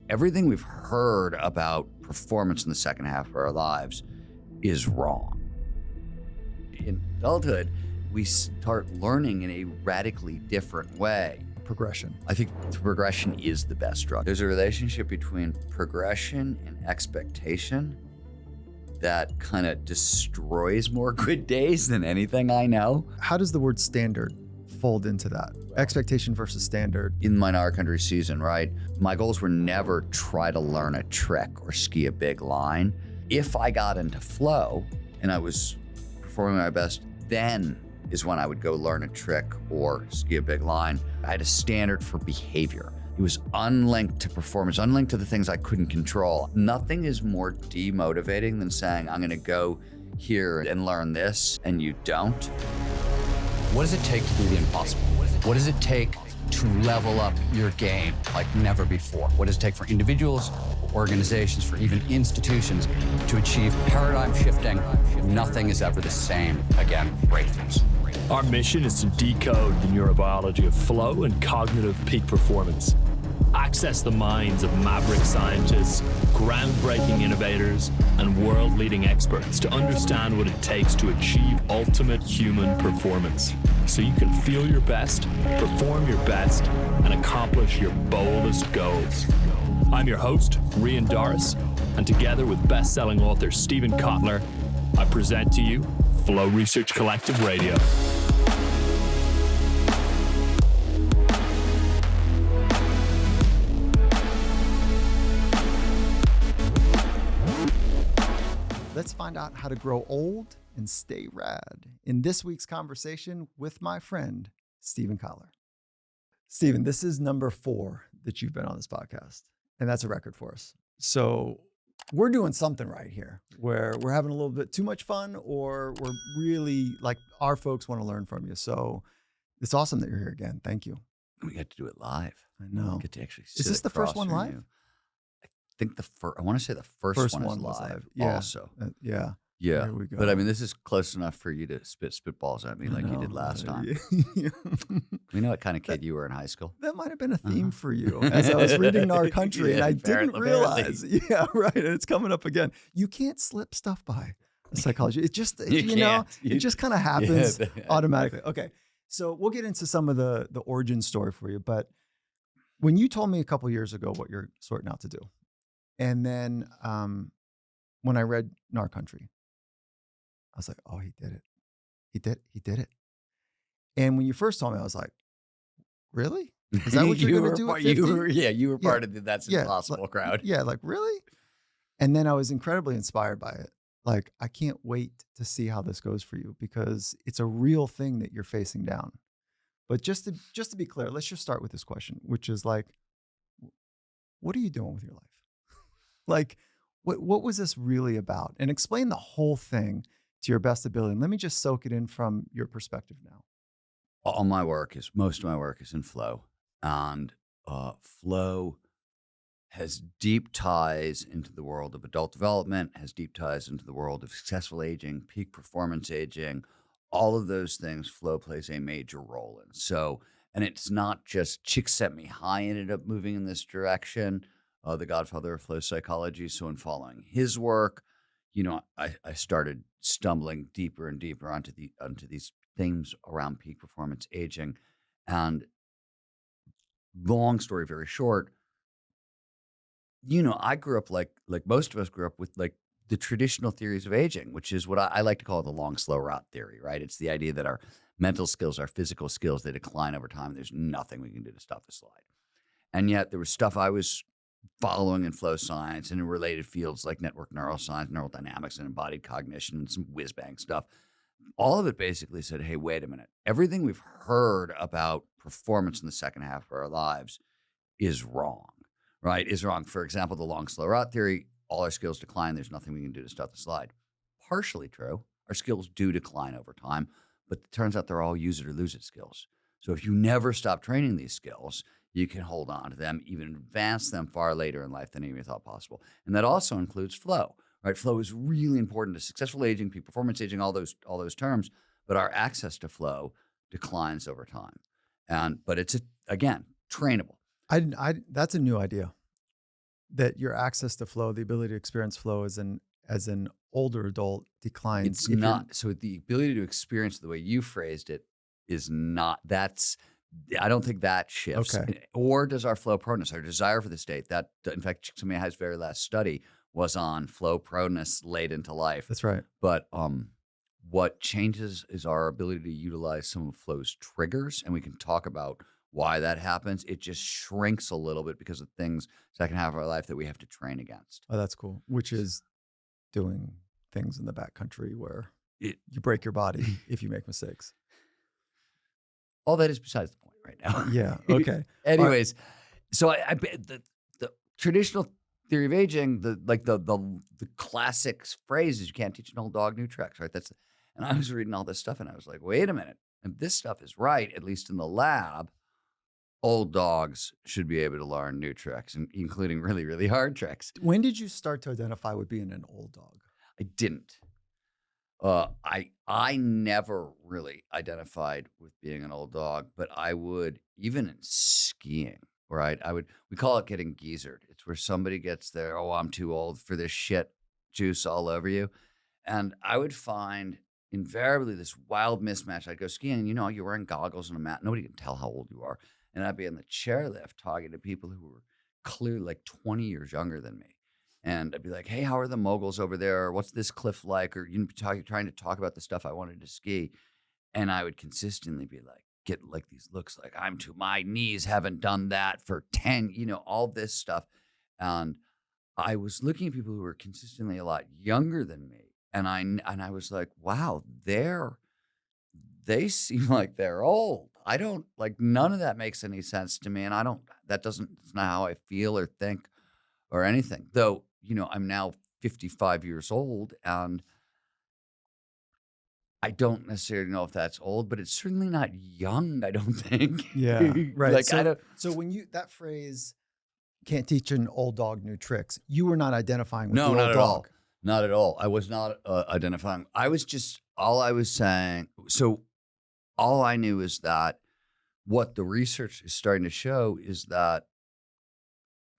everything we've heard about performance in the second half of our lives is wrong. In adulthood, we start learning in a radically different way. Progression. I think progression is the best drug. There's a relationship between progression and expectation that kind of destroys more good days than anything I know. How does the word standard fold into that? Expectation versus standard. In my Gnar country season, right? My goals were never try to learn a trick or ski a big line. If I got into flow and I was performing my best, then is when I would go learn a trick or ski a big line. I had a standard for behavior. It was unlinked to performance, unlinked to the things I couldn't control. Nothing is more demotivating than saying, I'm gonna go here and learn this, and you don't. What does it take to do the impossible? What does it take to level up your game like never before? What does it take for individuals, organizations, for even institutions to achieve paradigm shifting? Nothing is ever the same again, breakthroughs. Our mission is to decode the neurobiology of flow and cognitive peak performance. Access the minds of maverick scientists, groundbreaking innovators, and world-leading experts to understand what it takes to achieve ultimate human performance, so you can feel your best, perform your best, and accomplish your boldest goals. I'm your host, Rian Doris, and together with best-selling author Stephen Kotler, I present to you Flow Research Collective Radio. Let's find out how to grow old and stay rad in this week's conversation with my friend, Stephen Kotler. Stephen, this is number 4 that you've been on this podcast, and that's a record for us. So we're doing something right here where we're having a little bit too much fun, or we're really like our folks want to learn from you. So it's awesome that you're here again. Thank you. We get to do it live. I know. We get to actually sit Is this the first across one from live? you. I think I want to say the first one is live. Yeah. Also. Yeah. Yeah. There we go. But I mean, this is close enough for you to spit spitballs at me like you did last time. Yeah. We know what kind of kid you were in high school. That might have been a theme for you as I was reading Gnar Country, and I didn't realize. Yeah, right. And it's coming up again. You can't slip stuff by psychology. It just, it just kind of happens automatically. Okay. So we'll get into some of the origin story for you. But when you told me a couple years ago what you're sorting out to do, and then when I read Gnar Country, I was like, oh, he did it. He did it. And when you first told me, I was like, really? Is that what you're going to do at 50? You were part of the That's Impossible crowd. Yeah, like, really? And then I was incredibly inspired by it. Like, I can't wait to see how this goes for you, because it's a real thing that you're facing down. But just to be clear, let's just start with this question, which is like, what are you doing with your life? Like, what was this really about? And explain the whole thing to your best ability. And let me just soak it in from your perspective now. Most of my work is in flow, and flow has deep ties into the world of adult development, has deep ties into the world of successful aging, peak performance aging, all of those things. Flow plays a major role in. So, and it's not just Csikszentmihalyi ended up moving in this direction, the godfather of flow psychology. So in following his work, I started stumbling deeper and deeper onto these themes around peak performance aging. And long story very short, I grew up like most of us grew up with like the traditional theories of aging, which is what I like to call the long, slow rot theory, right? It's the idea that our mental skills, our physical skills, they decline over time. There's nothing we can do to stop the slide. And yet there was stuff I was following in flow science and in related fields like network neuroscience, neural dynamics, and embodied cognition, and some whiz-bang stuff. All of it basically said, hey, wait a minute. Everything we've heard about performance in the second half of our lives is wrong, right? Is wrong. For example, the long, slow rot theory, all our skills decline. There's nothing we can do to stop the slide. Partially true. Our skills do decline over time, but it turns out they're all use it or lose it skills. So if you never stop training these skills, you can hold on to them, even advance them far later in life than you even thought possible. And that also includes flow, right? Flow is really important to successful aging, peak performance aging, all those terms, but our access to flow declines over time. But it's, again, trainable. That's a new idea. that your access to flow, the ability to experience flow as an older adult declines. It's not. So the ability to experience it the way you phrased it is not, I don't think that shifts. Okay. Or does our flow proneness, our desire for the state, that, in fact, Csikszentmihalyi's very last study was on flow proneness late into life. That's right. But what changes is our ability to utilize some of flow's triggers, and we can talk about why that happens. It just shrinks a little bit because of things second half of our life that we have to train against. Oh, that's cool. Which is doing things in the backcountry where you break your body if you make mistakes. All that is besides the point right now. Yeah. Okay. Anyways, so I the traditional theory of aging, the classic phrase is you can't teach an old dog new tricks, right? And I was reading all this stuff and I was like, wait a minute. If this stuff is right, at least in the lab, old dogs should be able to learn new tricks, including really, really hard tricks. When did you start to identify with being an old dog? I didn't. I never really identified with being an old dog, but I would, even in skiing, right? We call it getting geezered. It's where somebody gets there, oh, I'm too old for this shit, juice all over you. And I would find invariably this wild mismatch. I'd go skiing, you're wearing goggles and a mat. Nobody can tell how old you are. And I'd be in the chairlift talking to people who were clearly like 20 years younger than me. And I'd be like, hey, how are the moguls over there? What's this cliff like? Or trying to talk about the stuff I wanted to ski. And I would consistently be like, get like these looks like my knees haven't done that for 10, all this stuff. And I was looking at people who were consistently a lot younger than me. And I was like, wow, they seem like they're old. I don't, like, none of that makes any sense to me. And it's not how I feel or think or anything. Though, I'm now 55 years old and I don't necessarily know if that's old, but it's certainly not young, I don't think. Yeah, right. Like, so when that phrase, can't teach an old dog new tricks, you were not identifying with the old not at dog. all. Not at all. I was not identifying. All I was saying, so all I knew is that what the research is starting to show is that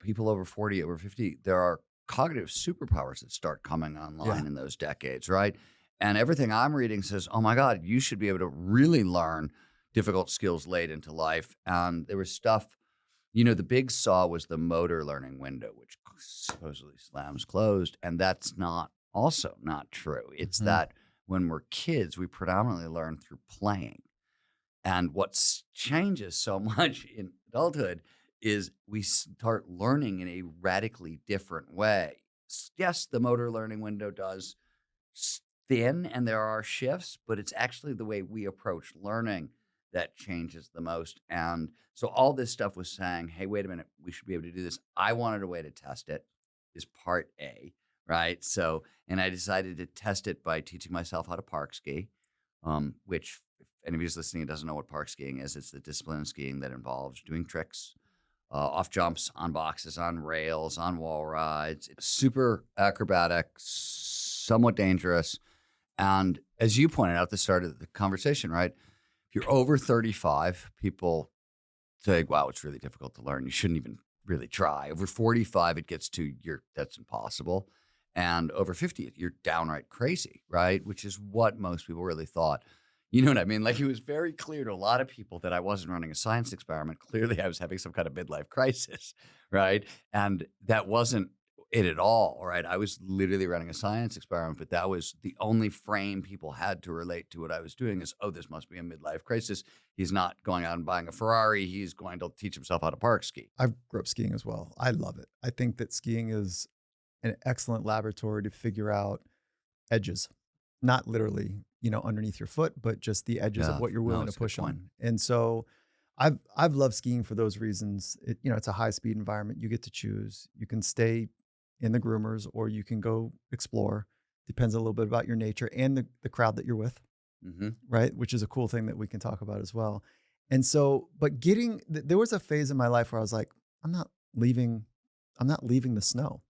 people over 40, over 50, there are cognitive superpowers that start coming online in those decades, right? And everything I'm reading says, oh my God, you should be able to really learn difficult skills late into life. And there was stuff, the big saw was the motor learning window, which supposedly slams closed. And that's also not true. It's that when we're kids, we predominantly learn through playing. And what changes so much in adulthood is we start learning in a radically different way. Yes, the motor learning window does thin and there are shifts, but it's actually the way we approach learning that changes the most. And so all this stuff was saying, hey, wait a minute, we should be able to do this. I wanted a way to test it, is part A, right? So, and I decided to test it by teaching myself how to park ski, which if anybody who's listening doesn't know what park skiing is, it's the discipline of skiing that involves doing tricks, off jumps, on boxes, on rails, on wall rides. It's super acrobatic, somewhat dangerous. And as you pointed out at the start of the conversation, right? If you're over 35, people say, wow, it's really difficult to learn. You shouldn't even really try. Over 45, it gets to that's impossible. And over 50, you're downright crazy, right? Which is what most people really thought. You know what I mean? Like, it was very clear to a lot of people that I wasn't running a science experiment. Clearly, I was having some kind of midlife crisis, right? And that wasn't it at all, right? I was literally running a science experiment, but that was the only frame people had to relate to what I was doing is, oh, this must be a midlife crisis. He's not going out and buying a Ferrari. He's going to teach himself how to park ski. I grew up skiing as well. I love it. I think that skiing is an excellent laboratory to figure out edges, not literally, underneath your foot, but just the edges of what you're willing to push on. And so I've loved skiing for those reasons. It's a high speed environment. You get to choose. You can stay in the groomers or you can go explore. Depends a little bit about your nature and the crowd that you're with, right? Which is a cool thing that we can talk about as well. And so, but there was a phase in my life where I was like, I'm not leaving the snow.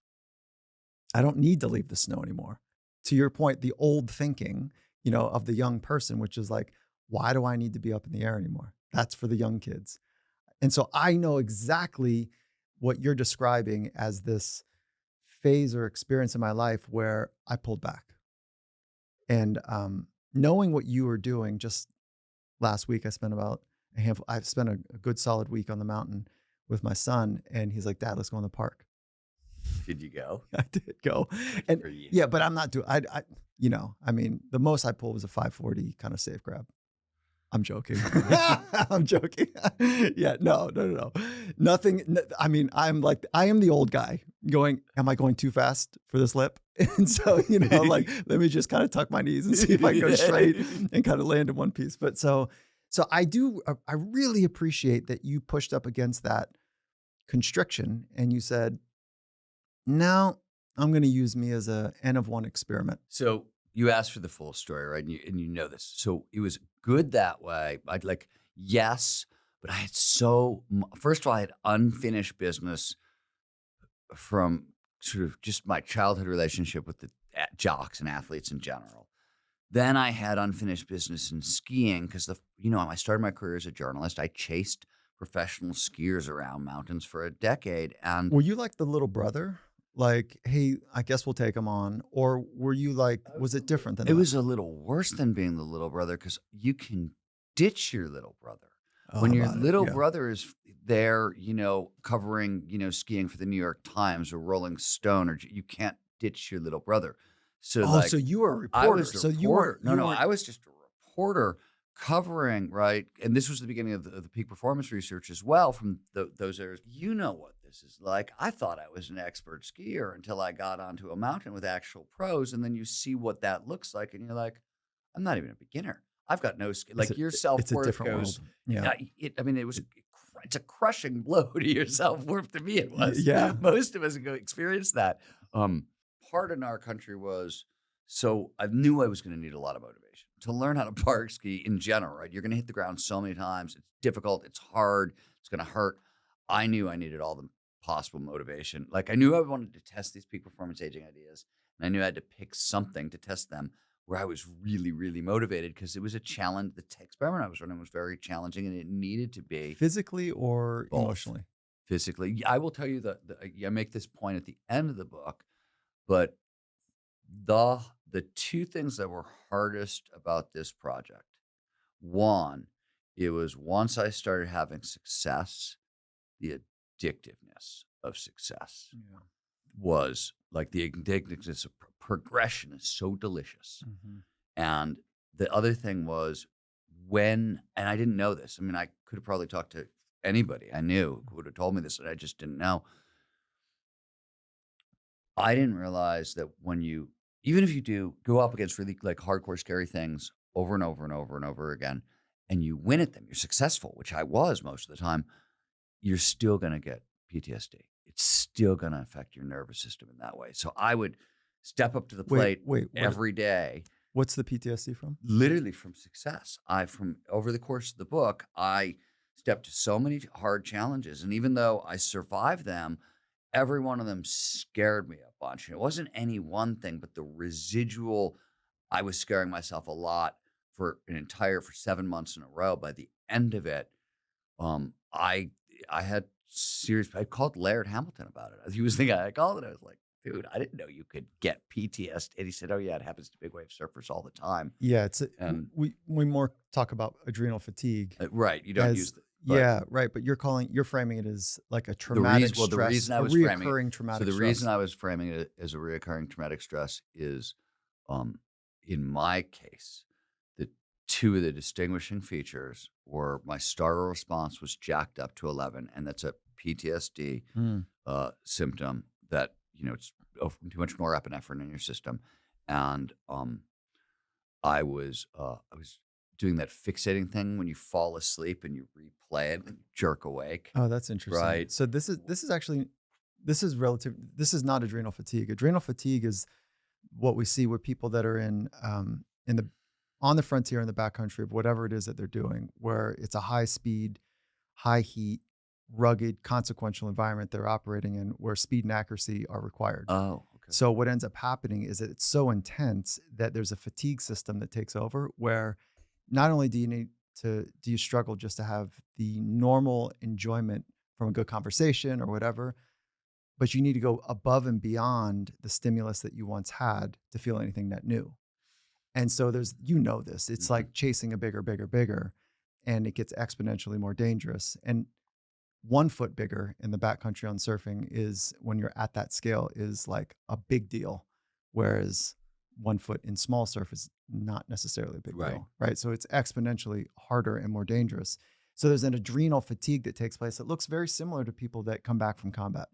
I don't need to leave the snow anymore. To your point, the old thinking, of the young person, which is like, why do I need to be up in the air anymore? That's for the young kids. And so I know exactly what you're describing as this phase or experience in my life where I pulled back. And knowing what you were doing, just last week, I spent a good solid week on the mountain with my son, and he's like, "Dad, let's go in the park." Did you go? I did go, and yeah, but I'm not doing. I mean, the most I pulled was a 540 kind of safe grab. I'm joking. I'm joking. Yeah, no. Nothing. I mean, I am the old guy going, am I going too fast for this lip? And so, like, let me just kind of tuck my knees and see if I can go straight and kind of land in one piece. But so I really appreciate that you pushed up against that constriction and you said, no, I'm going to use me as a N of one experiment. So you asked for the full story, right? And you know this. So it was good that way. I'd like, yes, but I had first of all, I had unfinished business from sort of just my childhood relationship with the jocks and athletes in general. Then I had unfinished business in skiing because I started my career as a journalist. I chased professional skiers around mountains for a decade. And were you like the little brother? Like, hey, I guess we'll take him on. Or were you like, was it different than that? It was a little worse than being the little brother because you can ditch your little brother. When your little brother is there, covering, skiing for the New York Times or Rolling Stone, or you can't ditch your little brother. So so you were a reporter. I was a reporter. I was just a reporter covering, right? And this was the beginning of the peak performance research as well from those areas. You know what this is like. I thought I was an expert skier until I got onto a mountain with actual pros. And then you see what that looks like. And you're like, I'm not even a beginner. I've got no skill. Like your self-worth goes. World. Yeah. It's a crushing blow to your self-worth. To me, it was. Yeah. Most of us go experience that. Part in our country was, so I knew I was going to need a lot of motivation to learn how to park ski in general, right? You're going to hit the ground so many times. It's difficult. It's hard. It's going to hurt. I knew I needed all the possible motivation. Like I knew I wanted to test these peak performance aging ideas. And I knew I had to pick something to test them where I was really, really motivated because it was a challenge. The experiment I was running was very challenging and it needed to be. Physically or both. Emotionally? Physically. I will tell you that I make this point at the end of the book, but the two things that were hardest about this project, one, it was once I started having success, the addictiveness of success was like the addictiveness of progression is so delicious. Mm-hmm. And the other thing was and I didn't know this. I mean, I could have probably talked to anybody I knew who would have told me this, and I just didn't know. I didn't realize that even if you do go up against really like hardcore, scary things over and over and over and over again, and you win at them, you're successful, which I was most of the time, you're still going to get PTSD. It's still going to affect your nervous system in that way. So I would step up to the plate every day. What's the PTSD from? Literally from success. Over the course of the book, I stepped to so many hard challenges. And even though I survived them, every one of them scared me a bunch. And it wasn't any one thing, but the residual, I was scaring myself a lot for 7 months in a row. By the end of it, I had I called Laird Hamilton about it. He was the guy I called, and I was like, dude, I didn't know you could get PTSD. And he said, oh yeah, it happens to big wave surfers all the time. Yeah, we more talk about adrenal fatigue. Right, you don't use the. Yeah, right. But you're framing it as like a traumatic stress, the reason I was reoccurring traumatic stress. So the reason I was framing it as a reoccurring traumatic stress is, in my case, the two of the distinguishing features were my startle response was jacked up to 11, and that's a PTSD symptom that it's too much norepinephrine in your system, and I was doing that fixating thing when you fall asleep and you replay it and jerk awake. Oh, that's interesting. Right. So this is relative. This is not adrenal fatigue. Adrenal fatigue is what we see with people that are on the frontier in the backcountry of whatever it is that they're doing, where it's a high speed, high heat, rugged, consequential environment they're operating in, where speed and accuracy are required. Oh, okay. So what ends up happening is that it's so intense that there's a fatigue system that takes over, where not only do you struggle just to have the normal enjoyment from a good conversation or whatever. But you need to go above and beyond the stimulus that you once had to feel anything net new. And so there's, this, it's like chasing a bigger, bigger, bigger, and it gets exponentially more dangerous. And 1 foot bigger in the backcountry on surfing is, when you're at that scale, is like a big deal. Whereas 1 foot in small surf is not necessarily a big deal, right? So it's exponentially harder and more dangerous. So there's an adrenal fatigue that takes place that looks very similar to people that come back from combat.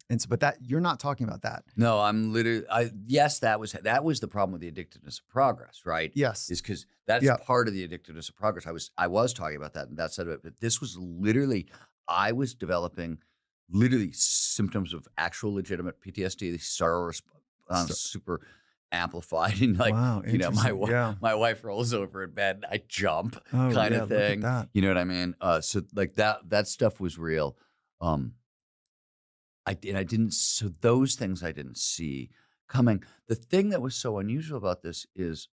And so, but that, you're not talking about that. No, I'm literally, yes, that was the problem with the addictiveness of progress, right? Yes. Is because that's part of the addictiveness of progress. I was talking about that and that side of it, but this was literally, I was developing literally symptoms of actual legitimate PTSD, the super amplified, and like, wow, my wife rolls over in bed and I jump kind of thing. You know what I mean? So like that stuff was real. So those things I didn't see coming. The thing that was so unusual about this is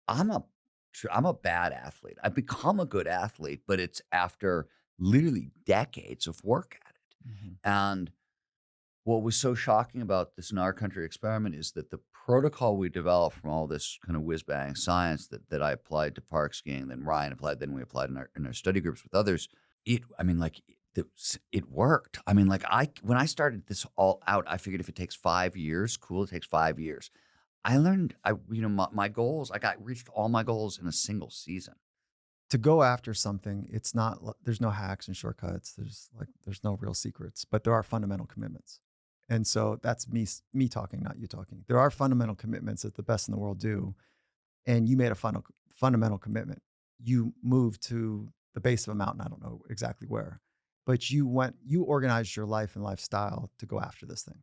I'm a bad athlete. I've become a good athlete, but it's after literally decades of work at it. Mm-hmm. And what was so shocking about this Gnar country experiment is that the protocol we developed from all this kind of whiz-bang science that I applied to park skiing, then Ryan applied, then we applied in our study groups with others. It worked. I mean, like when I started this all out, I figured if it takes 5 years, cool, it takes 5 years. I learned, my goals, reached all my goals in a single season. To go after something, it's not, there's no hacks and shortcuts. There's no real secrets, but there are fundamental commitments. And so that's me talking, not you talking. There are fundamental commitments that the best in the world do. And you made a fundamental commitment. You moved to the base of a mountain. I don't know exactly where, but you organized your life and lifestyle to go after this thing.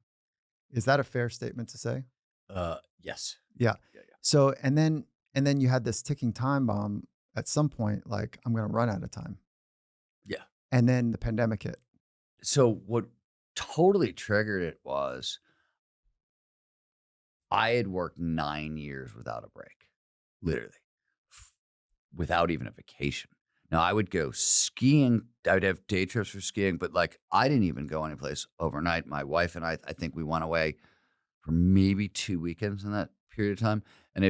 Is that a fair statement to say? Yes. Yeah. So, and then you had this ticking time bomb at some point, like, I'm going to run out of time. Yeah. And then the pandemic hit. So what totally triggered it was I had worked 9 years without a break, literally, without even a vacation. Now, I would go skiing. I would have day trips for skiing, but like I didn't even go anyplace overnight. My wife and I think we went away for maybe 2 weekends in that period of time. And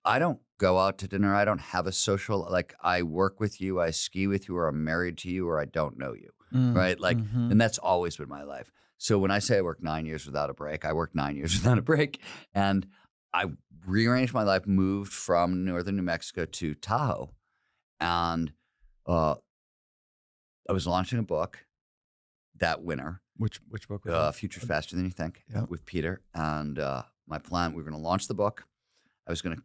I don't go out to dinner. I don't have a social, like I work with you, I ski with you, or I'm married to you, or I don't know you, right? Like, and that's always been my life. So when I say I worked 9 years without a break, I worked 9 years without a break. And I rearranged my life, moved from northern New Mexico to Tahoe. And I was launching a book that winter. Which book was that? Future's Faster Than You Think, with Peter. And my plan, we were going to launch the book.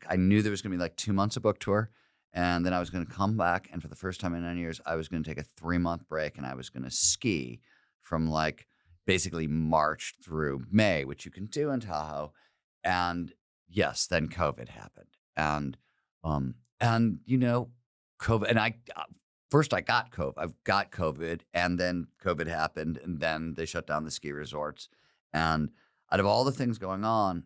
I knew there was going to be like 2 months of book tour. And then I was going to come back. And for the first time in 9 years, I was going to take a 3-month break. And I was going to ski from like basically March through May, which you can do in Tahoe. And yes, then COVID happened. And COVID, and I got COVID. I've got COVID, and then COVID happened, and then they shut down the ski resorts. And out of all the things going on,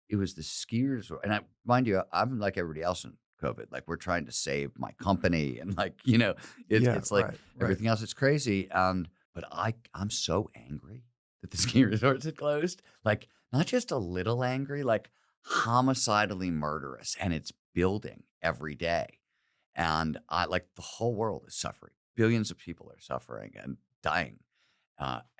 it was the ski resort. And mind you, I'm like everybody else in COVID. Like we're trying to save my company, and like it's like everything else. It's crazy. But I'm so angry that the ski resorts had closed. Like not just a little angry, like homicidally murderous, and it's building every day. And the whole world is suffering. Billions of people are suffering and dying.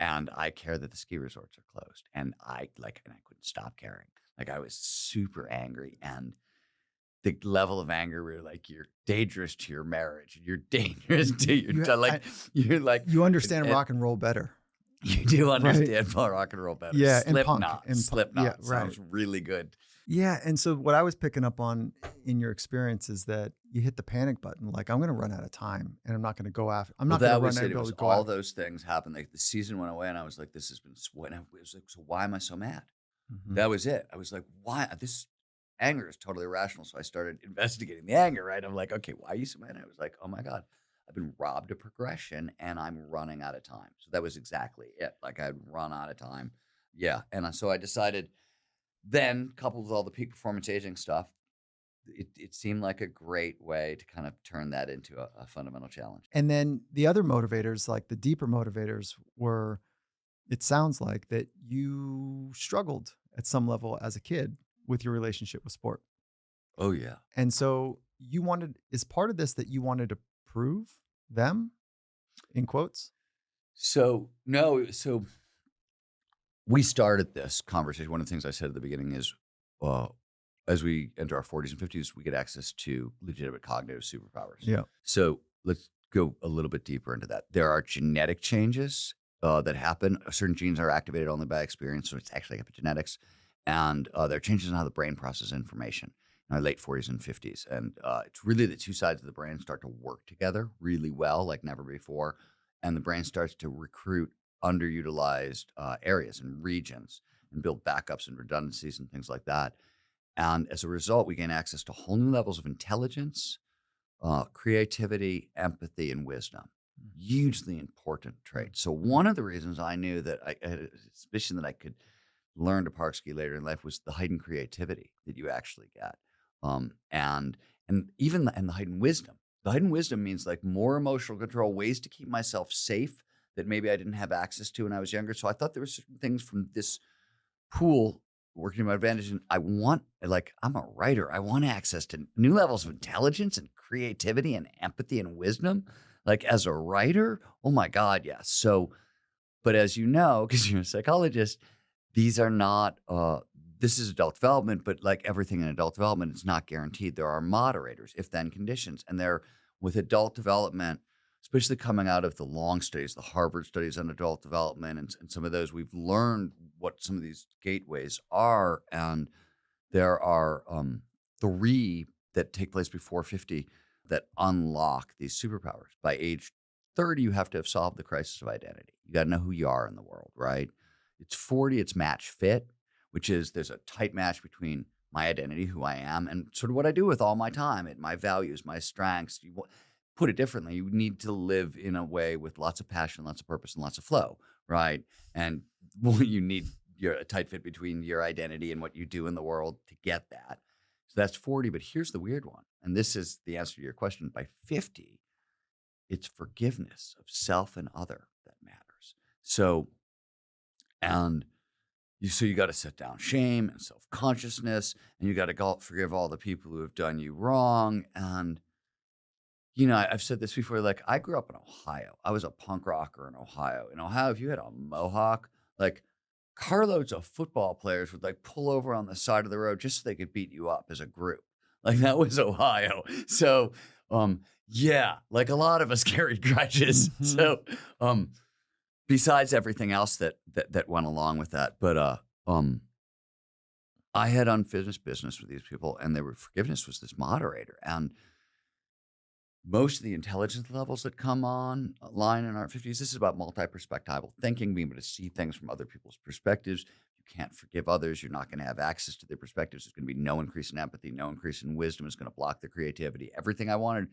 And I care that the ski resorts are closed. And I couldn't stop caring. Like I was super angry. And the level of anger where like you're dangerous to your marriage. You're dangerous to your you understand rock and roll better. You do understand rock and roll better. Yeah. Slipknot. Yeah, sounds really good. Yeah. And so what I was picking up on in your experience is that you hit the panic button. Like, I'm going to run out of time and I'm not going to go after. I'm not going to run out of time. All those things happened. Like the season went away and I was like, this has been sweat. It was like, so why am I so mad? Mm-hmm. That was it. I was like, why? This anger is totally irrational. So I started investigating the anger, right? I'm like, okay, why are you so mad? I was like, oh my God, I've been robbed of progression and I'm running out of time. So that was exactly it. Like I'd run out of time. Yeah. And so I decided, then coupled with all the peak performance aging stuff, it seemed like a great way to kind of turn that into a fundamental challenge. And then the other motivators, like the deeper motivators, were, it sounds like that you struggled at some level as a kid with your relationship with sport. Oh yeah. And so you wanted, is part of this that you wanted to prove them, in quotes? So no, so we started this conversation. One of the things I said at the beginning is, as we enter our 40s and 50s, we get access to legitimate cognitive superpowers. Yeah. So let's go a little bit deeper into that. There are genetic changes that happen. Certain genes are activated only by experience, so it's actually epigenetics. And there are changes in how the brain processes information in our late 40s and 50s. And it's really the two sides of the brain start to work together really well, like never before. And the brain starts to recruit underutilized areas and regions and build backups and redundancies and things like that. And as a result, we gain access to whole new levels of intelligence, creativity, empathy, and wisdom. Hugely important traits. So one of the reasons I knew that I had a suspicion that I could learn to park ski later in life was the heightened creativity that you actually get. And even the heightened wisdom. The heightened wisdom means like more emotional control, ways to keep myself safe that maybe I didn't have access to when I was younger. So I thought there were certain things from this pool working to my advantage. And I'm a writer. I want access to new levels of intelligence and creativity and empathy and wisdom. Like as a writer, oh my God, yes. So, but as you know, because you're a psychologist, these are not, this is adult development, but like everything in adult development, it's not guaranteed. There are moderators, if-then conditions. And they're with adult development, especially coming out of the long studies, the Harvard studies on adult development, and some of those, we've learned what some of these gateways are. And there are 3 that take place before 50 that unlock these superpowers. By age 30, you have to have solved the crisis of identity. You got to know who you are in the world, right? It's 40, it's match fit, which is there's a tight match between my identity, who I am, and sort of what I do with all my time, and my values, my strengths. Put it differently, you need to live in a way with lots of passion, lots of purpose, and lots of flow, right? And you need a tight fit between your identity and what you do in the world to get that. So that's 40, but here's the weird one. And this is the answer to your question. By 50, it's forgiveness of self and other that matters. So you got to set down shame and self-consciousness, and you got to forgive all the people who have done you wrong. And, I've said this before, like I grew up in Ohio. I was a punk rocker in Ohio. In Ohio, if you had a mohawk, like carloads of football players would like pull over on the side of the road just so they could beat you up as a group. Like that was Ohio. So, yeah, like a lot of us carried grudges. Mm-hmm. So, besides everything else that went along with that, but I had unfinished business with these people, and forgiveness was this moderator. And most of the intelligence levels that come online in our 50s, this is about multi-perspectival thinking, being able to see things from other people's perspectives. You can't forgive others. You're not going to have access to their perspectives. There's going to be no increase in empathy, no increase in wisdom. It's going to block their creativity, everything I wanted.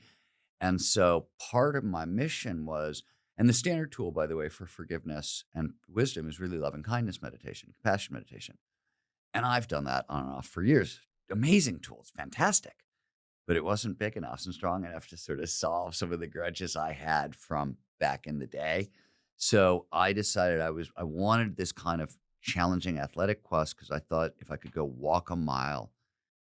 And so part of my mission was, and the standard tool, by the way, for forgiveness and wisdom is really loving kindness meditation, compassion meditation. And I've done that on and off for years. Amazing tool. It's fantastic. But it wasn't big enough and strong enough to sort of solve some of the grudges I had from back in the day. So I decided I wanted this kind of challenging athletic quest because I thought if I could go walk a mile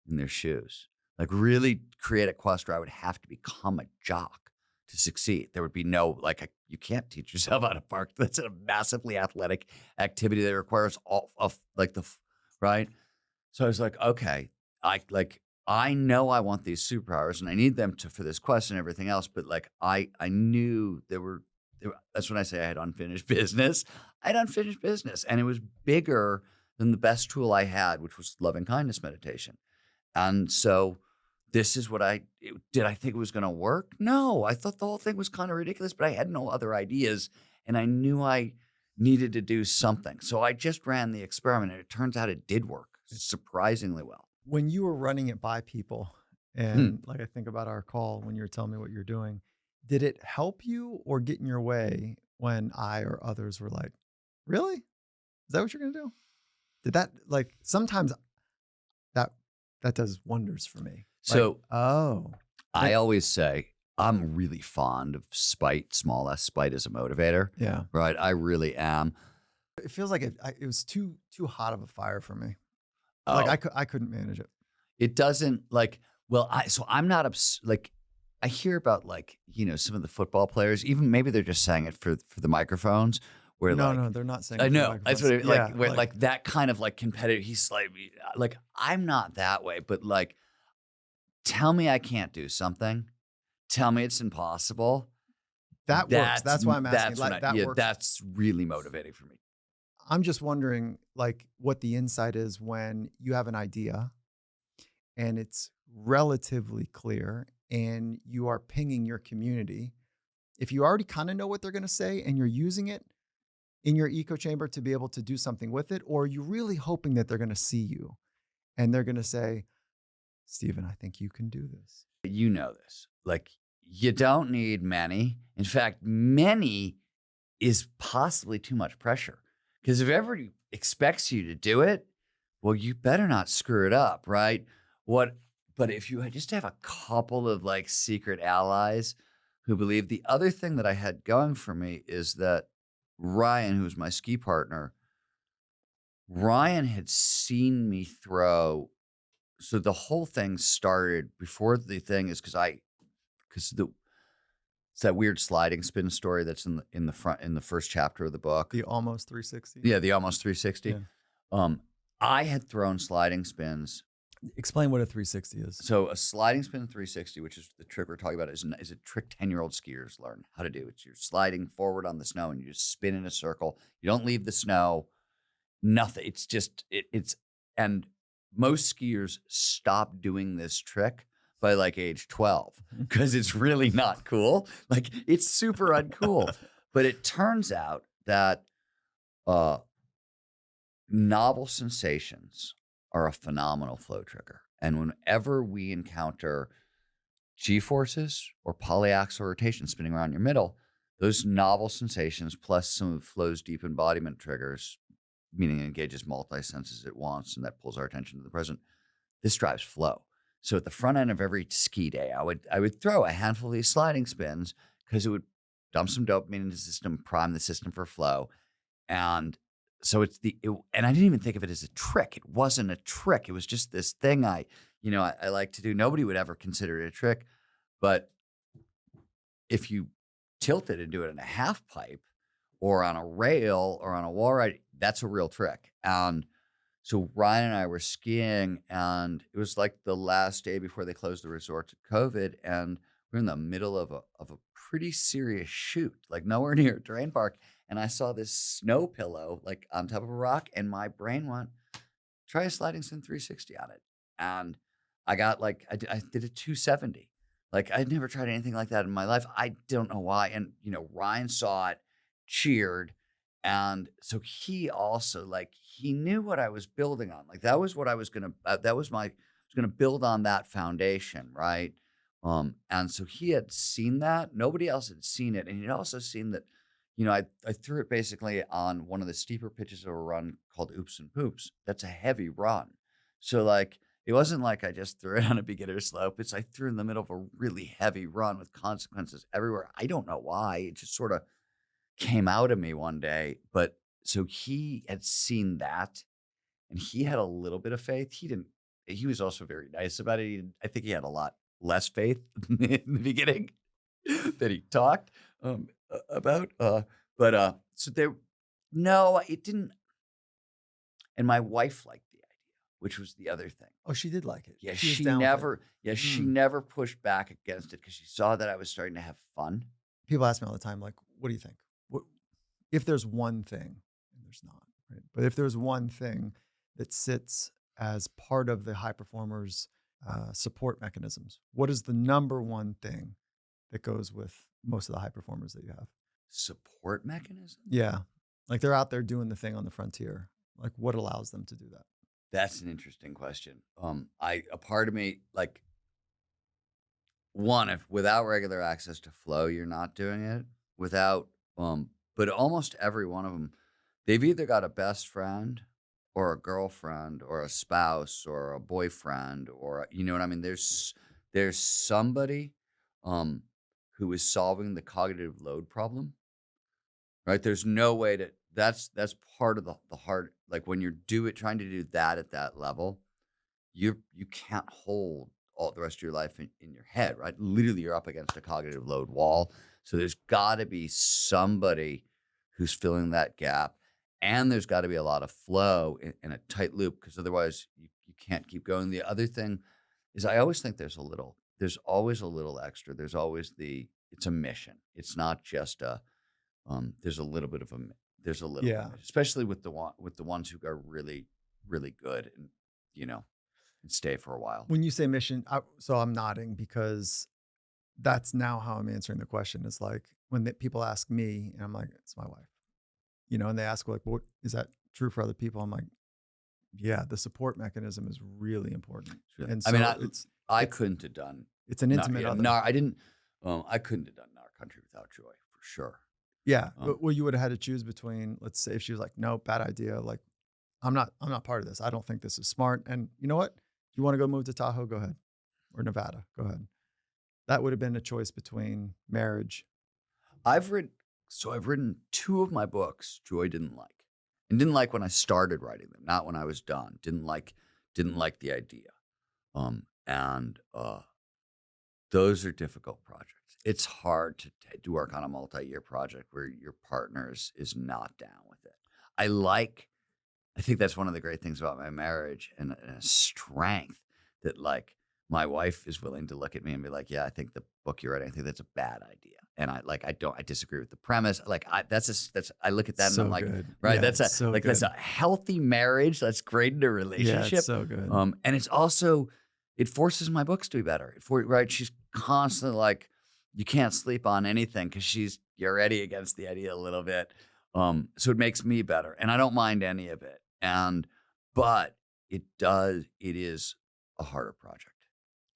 in their shoes, like really create a quest where I would have to become a jock to succeed. There would be no, you can't teach yourself how to park. That's a massively athletic activity that requires all of right? So I was like, okay, I know I want these superpowers and I need them for this quest and everything else. But I knew that's when I say I had unfinished business. I had unfinished business, and it was bigger than the best tool I had, which was loving kindness meditation. And so this is what did I think it was going to work? No, I thought the whole thing was kind of ridiculous, but I had no other ideas, and I knew I needed to do something. So I just ran the experiment, and it turns out it did work surprisingly well. When you were running it by people, and I think about our call when you were telling me what you're doing, did it help you or get in your way when I or others were like, really? Is that what you're going to do? Did that, sometimes that does wonders for me. So oh, I always say I'm really fond of spite, small s. Spite as a motivator, yeah. right? I really am. It feels like it was too hot of a fire for me. Oh, Like I couldn't manage it. it doesn't like, well, I'm not like, I hear about like, some of the football players, even maybe they're just saying it for the microphones where No, they're not saying. I it for know. That's what I mean. microphones. Like, where, like that kind of like competitive, he's like, I'm not that way, but like, tell me I can't do something. Tell me it's impossible. that works. That's why I'm asking. That's That works. That's really motivating for me. I'm just wondering, like, what the insight is when you have an idea and it's relatively clear and you are pinging your community. If you already kind of know what they're going to say and you're using it in your echo chamber to be able to do something with it, or you're really hoping that they're going to see you and they're going to say, Stephen, I think you can do this. You know this. Like, you don't need many. In fact, many is possibly too much pressure. Because if everybody expects you to do it, well, you better not screw it up, right? But if you just have a couple of like secret allies who believe, the other thing that I had going for me is that Ryan, who was my ski partner, Ryan had seen me throw. So the whole thing started before the thing is it's that weird sliding spin story that's in the first chapter of the book. The almost 360. Yeah, the almost 360. Yeah. I had thrown sliding spins. Explain what a 360 is. So a sliding spin 360, which is the trick we're talking about, is a trick 10-year-old skiers learn how to do. It's you're sliding forward on the snow and you just spin in a circle. You don't leave the snow. Nothing. It's just and most skiers stop doing this trick by like age 12 because it's really not cool. Like, it's super uncool. But it turns out that novel sensations are a phenomenal flow trigger. And whenever we encounter G-forces or polyaxial rotation spinning around your middle, those novel sensations plus some of flow's deep embodiment triggers, meaning it engages multi-senses at once, and that pulls our attention to the present, this drives flow. So at the front end of every ski day, I would throw a handful of these sliding spins because it would dump some dopamine into the system, prime the system for flow. And so and I didn't even think of it as a trick. It wasn't a trick. It was just this thing I like to do. Nobody would ever consider it a trick. But if you tilt it and do it in a half pipe or on a rail or on a wall ride, that's a real trick. And so Ryan and I were skiing, and it was like the last day before they closed the resort to COVID, and we're in the middle of a pretty serious shoot, like nowhere near a terrain park. And I saw this snow pillow like on top of a rock, and my brain went, try a sliding spin 360 on it. And I got like, I did a 270. Like, I'd never tried anything like that in my life. I don't know why. And, Ryan saw it, cheered. And so he also, like, he knew what I was building on. Like, that was what I was going to, I was going to build on that foundation. Right. And so he had seen that. Nobody else had seen it. And he'd also seen that, I threw it basically on one of the steeper pitches of a run called Oops and Poops. That's a heavy run. So like, it wasn't like I just threw it on a beginner slope. I threw it in the middle of a really heavy run with consequences everywhere. I don't know why. It just sort of came out of me one day. But so he had seen that, and he had a little bit of faith. He was also very nice about it. I think he had a lot less faith in the beginning that he talked about. It didn't. And my wife liked the idea, which was the other thing. Oh, she did like it. Yeah, she she never pushed back against it because she saw that I was starting to have fun. People ask me all the time, like, what do you think? If there's one thing, and there's not, right? But if there's one thing that sits as part of the high performers' support mechanisms, what is the number one thing that goes with most of the high performers that you have? Support mechanism? Yeah. Like, they're out there doing the thing on the frontier. Like, what allows them to do that? That's an interesting question. A part of me, like, one, if without regular access to flow, you're not doing it. But almost every one of them, they've either got a best friend or a girlfriend or a spouse or a boyfriend or you know what I mean? There's somebody um who is solving the cognitive load problem, right? There's no way to that's part of the hard like when you're trying to do that at that level, you can't hold all the rest of your life in your head, right? Literally, you're up against a cognitive load wall. So there's got to be somebody who's filling that gap, and there's got to be a lot of flow in a tight loop because otherwise you can't keep going. The other thing is, I always think there's always a little extra. It's a mission. It's not just a there's a little bit of a there's a little bit, Yeah. especially with the ones who are really really good and you know and stay for a while. When you say mission, so I'm nodding because that's now how I'm answering the question. It's like when people ask me, and I'm like, it's my wife, and they ask like, what is that true for other people? I'm like, yeah, the support mechanism is really important. And so I couldn't have done. It's an intimate other. Gnar, I didn't. I couldn't have done Gnar Country without Joy for sure. Yeah, well, you would have had to choose between. Let's say if she was like, no, bad idea. Like, I'm not part of this. I don't think this is smart. And you know what? If you want to go move to Tahoe, go ahead, or Nevada, go ahead. That would have been a choice between marriage. I've written 2 of my books Joy didn't like, and didn't like when I started writing them, not when I was done. Didn't like the idea, and those are difficult projects. It's hard to work on a multi-year project where your partner is not down with it. I think that's one of the great things about my marriage and a strength that like my wife is willing to look at me and be like, yeah, I think the book you're writing, I think that's a bad idea. And I disagree with the premise. Like I look at that so and I'm like, good. right. Yeah, that's a healthy marriage. That's great in a relationship. Yeah, it's so good. And it's also, it forces my books to be better. Right. She's constantly like, you can't sleep on anything because you're already against the idea a little bit. So it makes me better and I don't mind any of it. But it is a harder project.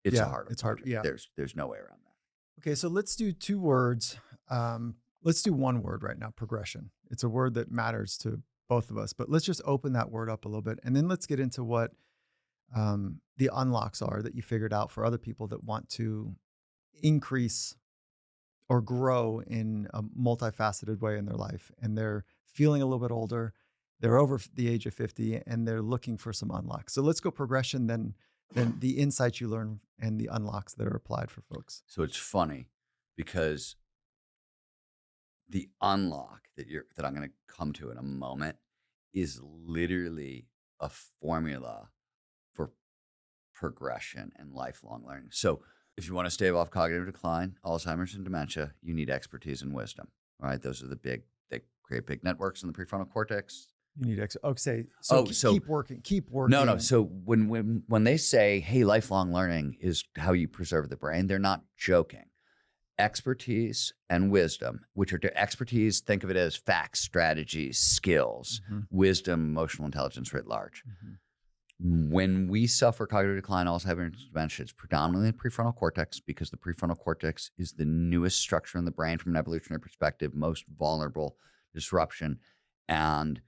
It's a harder project. Yeah. There's no way around that. Okay. So let's do 2 words. Let's do 1 word right now, progression. It's a word that matters to both of us, but let's just open that word up a little bit. And then let's get into what the unlocks are that you figured out for other people that want to increase or grow in a multifaceted way in their life. And they're feeling a little bit older. They're over the age of 50 and they're looking for some unlocks. So let's go progression, then the insights you learn and the unlocks that are applied for folks. So it's funny because the unlock that I'm going to come to in a moment is literally a formula for progression and lifelong learning. So if you want to stave off cognitive decline, Alzheimer's and dementia, you need expertise and wisdom. All right. Those are they create big networks in the prefrontal cortex. You need keep working. No. So when they say, hey, lifelong learning is how you preserve the brain, they're not joking. Expertise and wisdom, which are expertise, think of it as facts, strategies, skills, wisdom, emotional intelligence writ large. When we suffer cognitive decline, Alzheimer's and dementia, it's predominantly the prefrontal cortex because the prefrontal cortex is the newest structure in the brain from an evolutionary perspective, most vulnerable disruption. And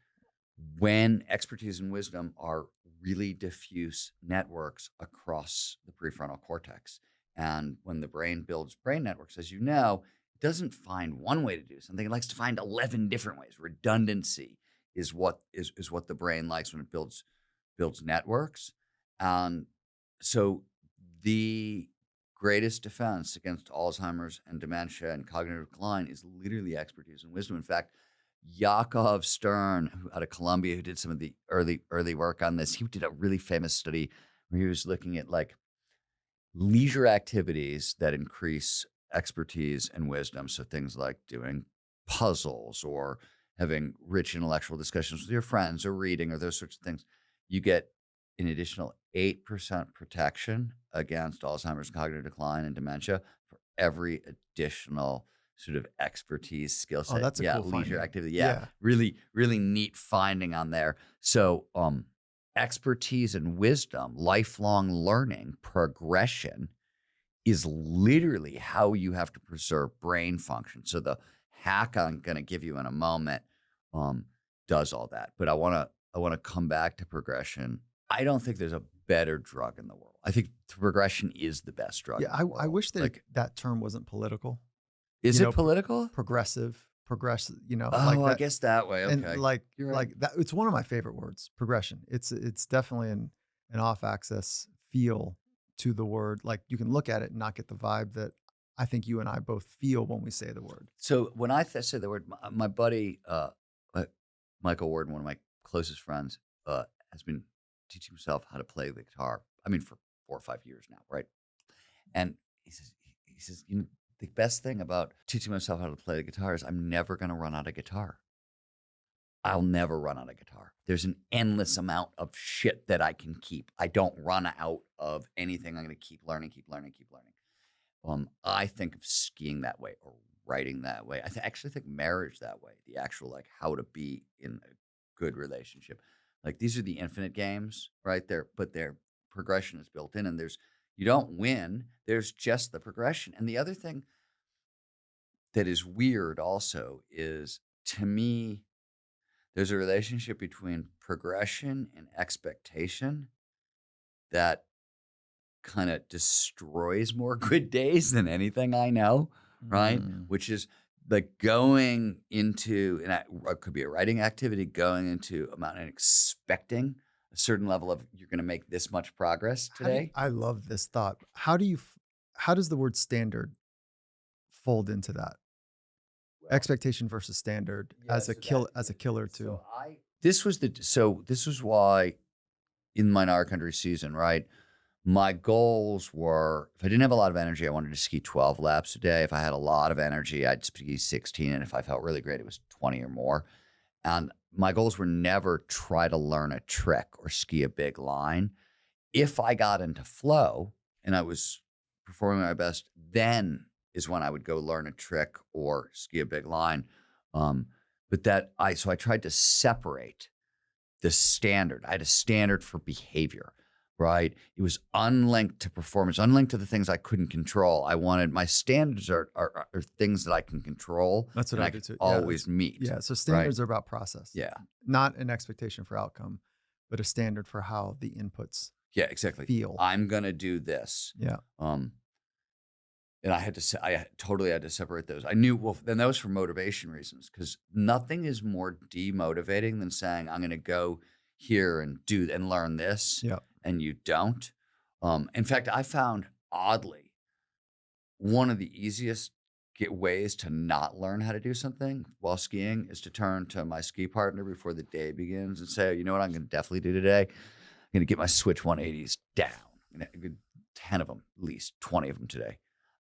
when expertise and wisdom are really diffuse networks across the prefrontal cortex, and when the brain builds brain networks, as you know, it doesn't find one way to do something. It likes to find 11 different ways. Redundancy is what the brain likes when it builds networks. And so the greatest defense against Alzheimer's and dementia and cognitive decline is literally expertise and wisdom. In fact, Yakov Stern, who out of Columbia, who did some of the early work on this, he did a really famous study where he was looking at like leisure activities that increase expertise and wisdom. So things like doing puzzles or having rich intellectual discussions with your friends or reading or those sorts of things. You get an additional 8% protection against Alzheimer's, cognitive decline, and dementia for every additional sort of expertise, skill set. Oh, that's a cool leisure finding. activity. Yeah. Really, really neat finding on there. So expertise and wisdom, lifelong learning, progression is literally how you have to preserve brain function. So the hack I'm going to give you in a moment does all that. But I want I want to come back to progression. I don't think there's a better drug in the world. I think progression is the best drug. Yeah, in the world. I wish that like, that term wasn't political. is You it know, political? Progressive, Oh, like I that. guess that way. Okay. And like You're right. like that, it's one of my favorite words, progression. It's definitely an off-axis feel to the word. Like you can look at it and not get the vibe that I think you and I both feel when we say the word. So when I say the word, my buddy Michael Warden, one of my closest friends, has been teaching himself how to play the guitar. I mean, for 4 or 5 years now, right? And he says, you know, the best thing about teaching myself how to play the guitar is I'm never going to run out of guitar. I'll never run out of guitar. There's an endless amount of shit that I can keep. I don't run out of anything. I'm going to keep learning. I think of skiing that way, or writing that way. I actually think marriage that way. The actual like how to be in a good relationship. Like these are the infinite games, right? But their progression is built in, and you don't win. There's just the progression. And the other thing that is weird also is, to me, there's a relationship between progression and expectation that kind of destroys more good days than anything I know, right? Which is like going into, and it could be a writing activity, going into a mountain and expecting a certain level of, you're going to make this much progress today. I love this thought. How does the word standard fold into that? Expectation versus standard as a killer too. This was why in my Gnar country season, right? My goals were, if I didn't have a lot of energy, I wanted to ski 12 laps a day. If I had a lot of energy, I'd ski 16. And if I felt really great, it was 20 or more. And my goals were never try to learn a trick or ski a big line. If I got into flow and I was performing my best, then is when I would go learn a trick or ski a big line. So I tried to separate the standard. I had a standard for behavior, right? It was unlinked to performance, unlinked to the things I couldn't control. I wanted, my standards are things that I can control. That's what I do can too. always meet. Yeah. So standards are about process. Yeah. Not an expectation for outcome, but a standard for how the inputs feel. I'm going to do this. Yeah. And I totally had to separate those. I knew, well, then that was for motivation reasons, because nothing is more demotivating than saying, I'm going to go here and learn this. Yeah. And you don't. In fact, I found, oddly, one of the easiest ways to not learn how to do something while skiing is to turn to my ski partner before the day begins and say, you know what I'm going to definitely do today? I'm going to get my switch 180s down. I'm going to get 10 of them, at least 20 of them today.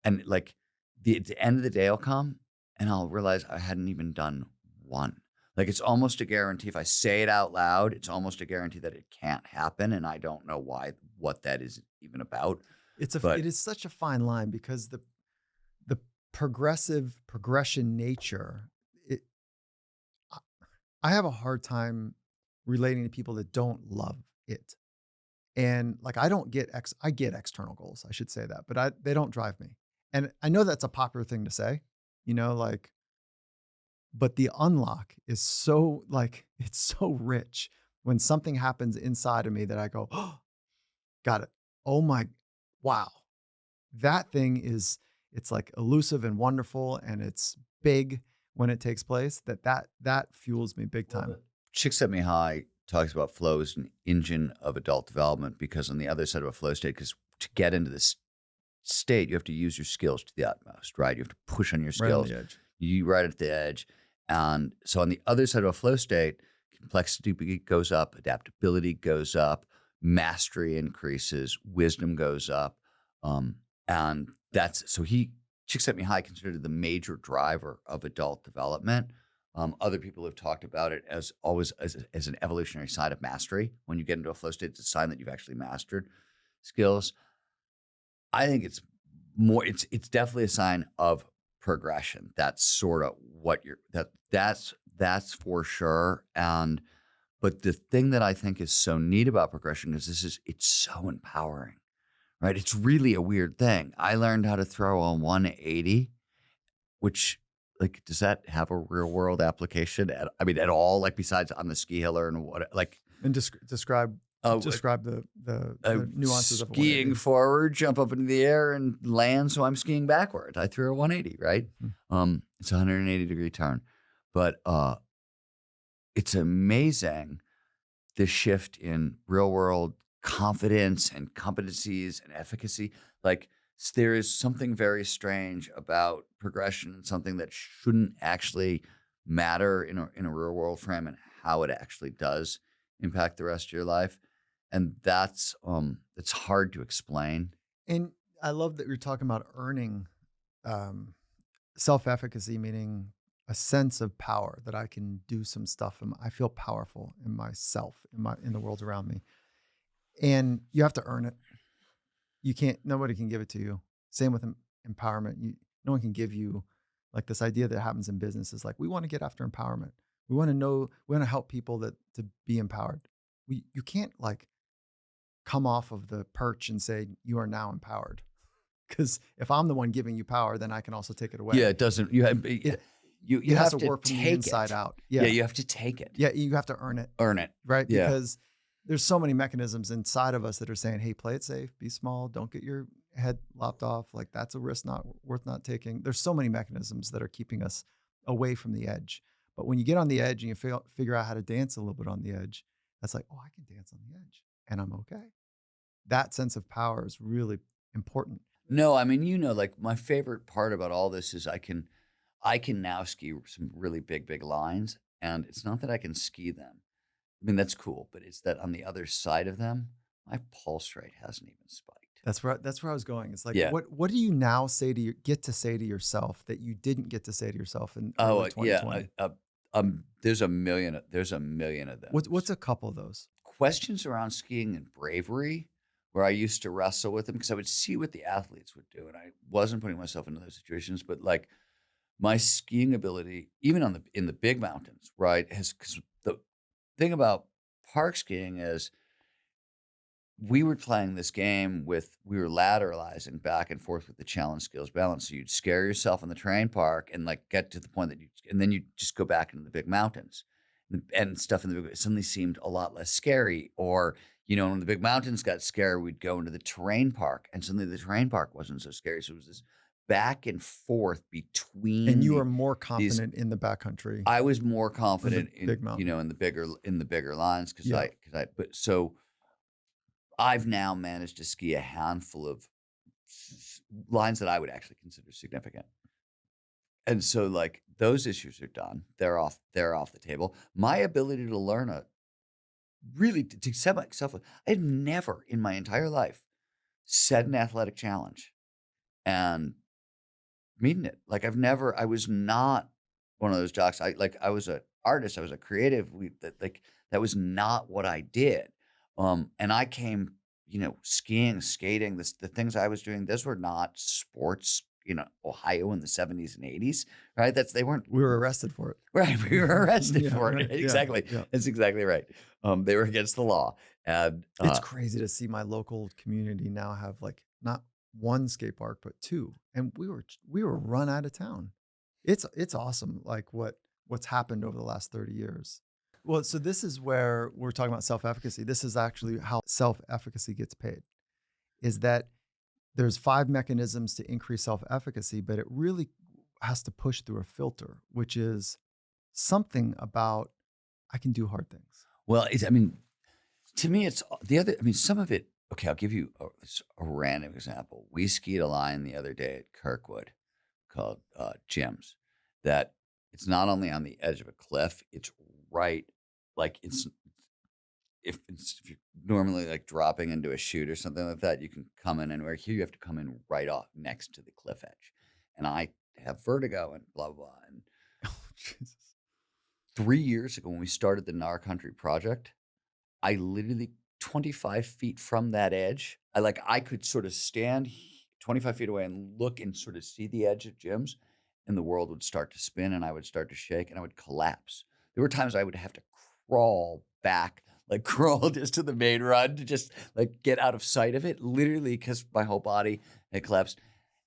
And like the end of the day will come and I'll realize I hadn't even done one. Like it's almost a guarantee. If I say it out loud, it's almost a guarantee that it can't happen. And I don't know what that is even about. It is such a fine line, because the progression nature, I have a hard time relating to people that don't love it. And like, I get external goals, I should say that, but they don't drive me. And I know that's a popular thing to say, but the unlock is so it's so rich when something happens inside of me that I go, oh, got it. Oh my, wow. That thing it's like elusive and wonderful, and it's big when it takes place. That fuels me big time. Chick Set Me High talks about flow as an engine of adult development, because on the other side of a flow state, because to get into this state, you have to use your skills to the utmost, right? You have to push on your skills. Right on the edge. You right at the edge. And so on the other side of a flow state, complexity goes up, adaptability goes up, mastery increases, wisdom goes up. And Chick Set Me High considered the major driver of adult development. Other people have talked about it as always as an evolutionary sign of mastery. When you get into a flow state, it's a sign that you've actually mastered skills. I think it's definitely a sign of progression. That's sort of what that's for sure. But the thing that I think is so neat about progression is it's so empowering, right? It's really a weird thing. I learned how to throw a 180, which like, does that have a real world application? I mean, at all? Like, besides on the ski hiller and what? Like, And describe the nuances of a skiing 180. forward, jump up into the air, and land. So I'm skiing backwards. I threw a 180, right? It's a 180-degree turn, but it's amazing the shift in real world confidence and competencies and efficacy. Like, there is something very strange about progression and something that shouldn't actually matter in a real world frame, and how it actually does impact the rest of your life. And that's it's hard to explain. And I love that you're talking about earning self-efficacy, meaning a sense of power that I can do some stuff and I feel powerful in myself, in the world around me. And you have to earn it. You can't, nobody can give it to you. Same with empowerment. No one can give you, like, this idea that happens in business is like, we want to get after empowerment. We want to help people to be empowered. You can't, like, come off of the perch and say, you are now empowered. Because if I'm the one giving you power, then I can also take it away. Yeah, it doesn't. You have to work from the inside out. Yeah, you have to take it. Yeah, you have to earn it. Earn it. Right? Yeah. Because there's so many mechanisms inside of us that are saying, hey, play it safe, be small, don't get your head lopped off. Like, that's a risk worth not taking. There's so many mechanisms that are keeping us away from the edge. But when you get on the edge and you figure out how to dance a little bit on the edge, that's like, oh, I can dance on the edge and I'm okay. That sense of power is really important. No, I mean, like, my favorite part about all this is I can now ski some really big lines, and it's not that I can ski them. I mean, that's cool, but it's that on the other side of them, my pulse rate hasn't even spiked. That's where I was going. It's like, Yeah. what do you now get to say to yourself that you didn't get to say to yourself in early 2020? There's a million of them. What's a couple of those? Questions around skiing and bravery, where I used to wrestle with them because I would see what the athletes would do, and I wasn't putting myself into those situations. But, like, my skiing ability, even in the big mountains, right, because the thing about park skiing is we were playing this game we were lateralizing back and forth with the challenge skills balance. So you'd scare yourself in the terrain park and, like, get to the point and then you just go back into the big mountains and stuff in the big, it suddenly seemed a lot less scary. Or, when the big mountains got scary, we'd go into the terrain park and suddenly the terrain park wasn't so scary. So it was this back and forth between. And you were more confident in the backcountry. I was more confident in big mountain. In the bigger lines because Yeah. but so I've now managed to ski a handful of lines that I would actually consider significant. And so, like, those issues are done. They're off the table. My ability to learn to set myself, I had never in my entire life set an athletic challenge and meeting it. Like, I was not one of those jocks. I was an artist. I was a creative. That was not what I did. And I came, skiing, skating, the things I was doing, those were not sports, Ohio in the 70s and 80s, right? They weren't. We were arrested for it. Right. We were arrested for it. Right. Exactly. Yeah. That's exactly right. They were against the law. And it's crazy to see my local community now have, like, not one skate park, but two. And we were run out of town. It's awesome. Like, what's happened over the last 30 years. Well, so this is where we're talking about self-efficacy. This is actually how self-efficacy gets paid, is that there's 5 mechanisms to increase self-efficacy, but it really has to push through a filter, which is something about, I can do hard things. Well, to me, it's some of it. Okay, I'll give you a random example. We skied a line the other day at Kirkwood called Jim's, that it's not only on the edge of a cliff, it's right, like, if you're normally, like, dropping into a chute or something like that, you can come in anywhere. Here you have to come in right off next to the cliff edge. And I have vertigo and blah, blah, blah. And Oh, Jesus. 3 years ago when we started the Gnar Country project, I literally 25 feet from that edge, I could sort of stand 25 feet away and look and sort of see the edge of Jim's, and the world would start to spin and I would start to shake and I would collapse. There were times I would have to crawl back, crawl just to the main run to just, get out of sight of it, literally, because my whole body had collapsed.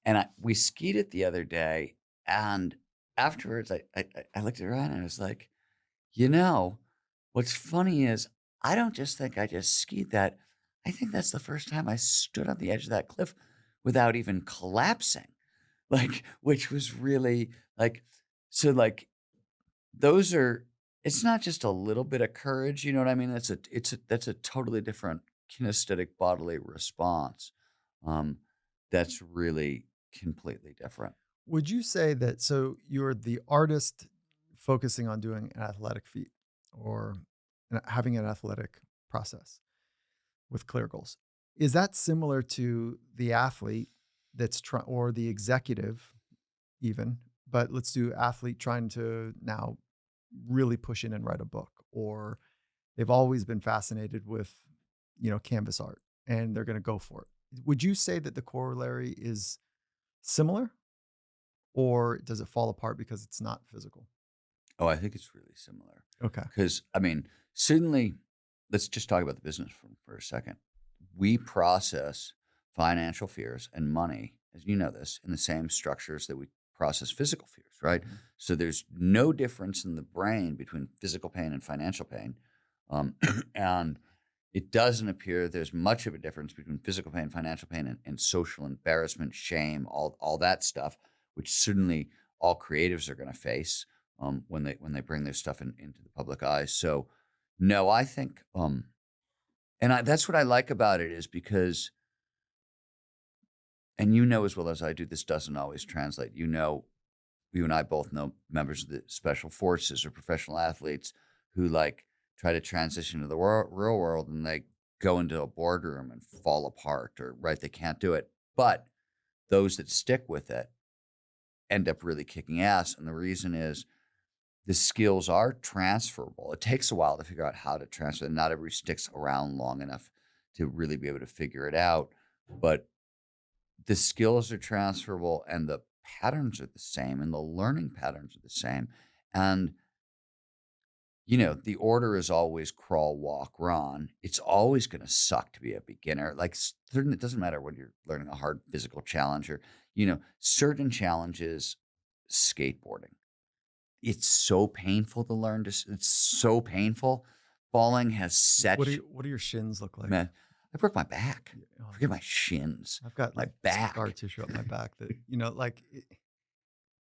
And we skied it the other day, and afterwards, I looked around and I was like, you know, what's funny is I don't just think I just skied that. I think that's the first time I stood on the edge of that cliff without even collapsing. Like, which was really like, so like those are, it's not just a little bit of courage, you know what I mean? That's a totally different kinesthetic bodily response. Um, that's really completely different. Would you say that, so you're the artist focusing on doing an athletic feat or having an athletic process with clear goals? Is that similar to the athlete that's trying, or the executive even, but let's do athlete trying to now really push in and write a book, or they've always been fascinated with, canvas art and they're going to go for it. Would you say that the corollary is similar, or does it fall apart because it's not physical? Oh, I think it's really similar. Okay. Because, I mean, certainly, let's just talk about the business for a second. We process financial fears and money, as you know this, in the same structures that we process physical fears, right? Mhm. So there's no difference in the brain between physical pain and financial pain. And it doesn't appear there's much of a difference between physical pain, financial pain, and social embarrassment, shame, all that stuff, which certainly all creatives are going to face when they bring their stuff into the public eye. So, no, I think, that's what I like about it is because, and you know as well as I do, this doesn't always translate. You know, you and I both know members of the special forces or professional athletes who like try to transition to the real world and they go into a boardroom and fall apart, or right, they can't do it. But those that stick with it end up really kicking ass. And the reason is the skills are transferable. It takes a while to figure out how to transfer them. Not everybody sticks around long enough to really be able to figure it out. But the skills are transferable and the patterns are the same and the learning patterns are the same. And, the order is always crawl, walk, run. It's always going to suck to be a beginner. Like, certainly, it doesn't matter when you're learning a hard physical challenge or, certain challenges, skateboarding. It's so painful to learn. It's so painful. Falling has such. What do your shins look like? Man, I broke my back. Forget my shins. I've got my like back. scar tissue up my back that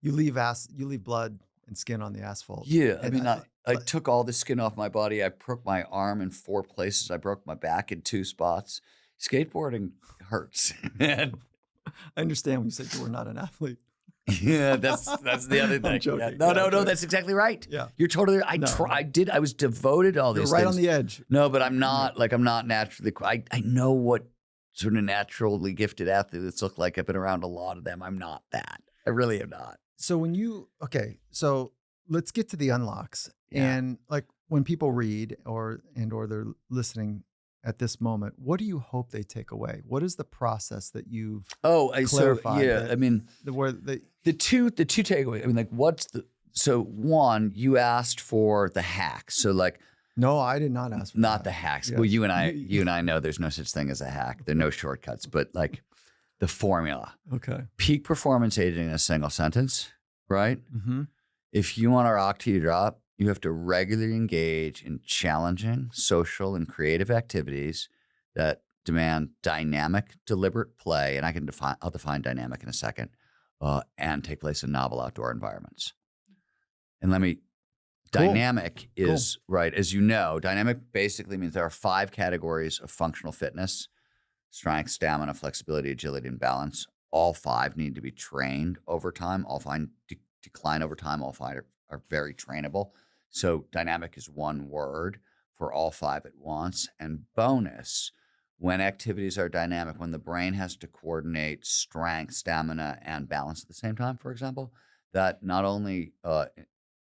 you leave blood and skin on the asphalt. Yeah, I And mean, I took all the skin off my body. I broke my arm in 4 places. I broke my back in 2 spots. Skateboarding hurts. And I understand when you said you were not an athlete. yeah, that's the other thing. I'm joking. Yeah. No, joking. that's exactly right. Yeah. You're totally. I was devoted to all You're these right things. on the edge. No, but I'm not naturally. I know what sort of naturally gifted athletes look like. I've been around a lot of them. I'm not that. I really am not. So so let's get to the unlocks. Yeah. And like when people read or they're listening at this moment, what do you hope they take away? What is the process that you've clarified? I mean, the two takeaways. I mean, like, one, you asked for the hacks. So like, no, I did not ask for not the hacks. Yes. Well, you and I know there's no such thing as a hack. There are no shortcuts, but like the formula. Okay. Peak performance aging in a single sentence, right? Mm-hmm. If you want to rock till you drop, you have to regularly engage in challenging social and creative activities that demand dynamic, deliberate play. And I'll define dynamic in a second, and take place in novel outdoor environments. And dynamic is, right, as you know, dynamic basically means there are 5 categories of functional fitness: strength, stamina, flexibility, agility, and balance. All 5 need to be trained over time. All 5 decline over time. All 5 are very trainable. So dynamic is one word for all 5 at once. And bonus, when activities are dynamic, when the brain has to coordinate strength, stamina, and balance at the same time, for example, that not only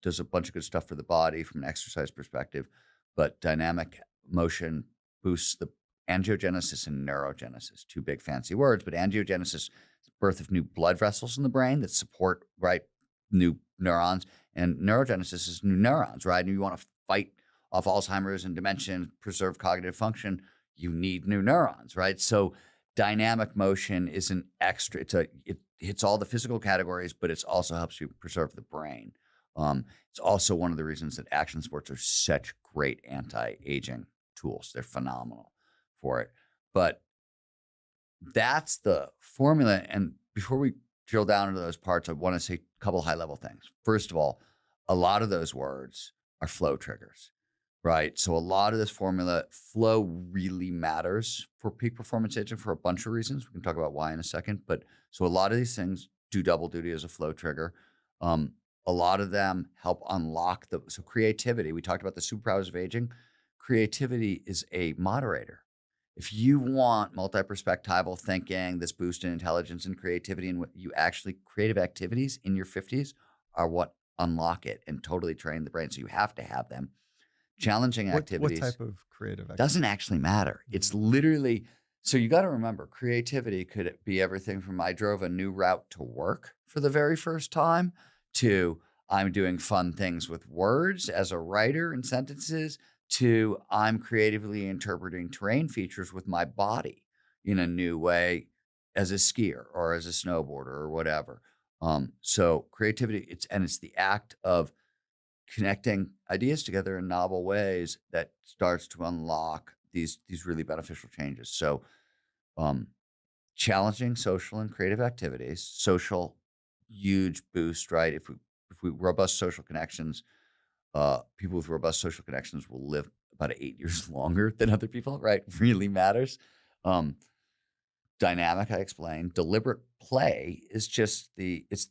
does a bunch of good stuff for the body from an exercise perspective, but dynamic motion boosts the angiogenesis and neurogenesis, 2 big fancy words. But angiogenesis is the birth of new blood vessels in the brain that support, right, new neurons. And neurogenesis is new neurons, right? And you want to fight off Alzheimer's and dementia, preserve cognitive function, you need new neurons, right? So dynamic motion is an extra. It hits all the physical categories, but it also helps you preserve the brain. It's also one of the reasons that action sports are such great anti-aging tools. They're phenomenal for it. But that's the formula. And before we drill down into those parts, I want to say a couple high-level things. First of all, a lot of those words are flow triggers, right? So a lot of this formula, flow really matters for peak performance aging for a bunch of reasons. We can talk about why in a second. But so a lot of these things do double duty as a flow trigger. A lot of them help unlock so creativity. We talked about the superpowers of aging. Creativity is a moderator. If you want multi-perspectival thinking, this boost in intelligence and creativity, and what you actually, creative activities in your 50s are what unlock it and totally train the brain. So you have to have them. Challenging activities. What type of creative activity? Doesn't actually matter. It's literally, so you got to remember, creativity could be everything from I drove a new route to work for the very first time to I'm doing fun things with words as a writer and sentences to I'm creatively interpreting terrain features with my body in a new way as a skier or as a snowboarder or whatever. So creativity, it's the act of connecting ideas together in novel ways that starts to unlock these really beneficial changes. So challenging social and creative activities, social, huge boost, right? If we robust social connections, people with robust social connections will live about 8 years longer than other people, right? Really matters. Dynamic, I explained. Deliberate play is it's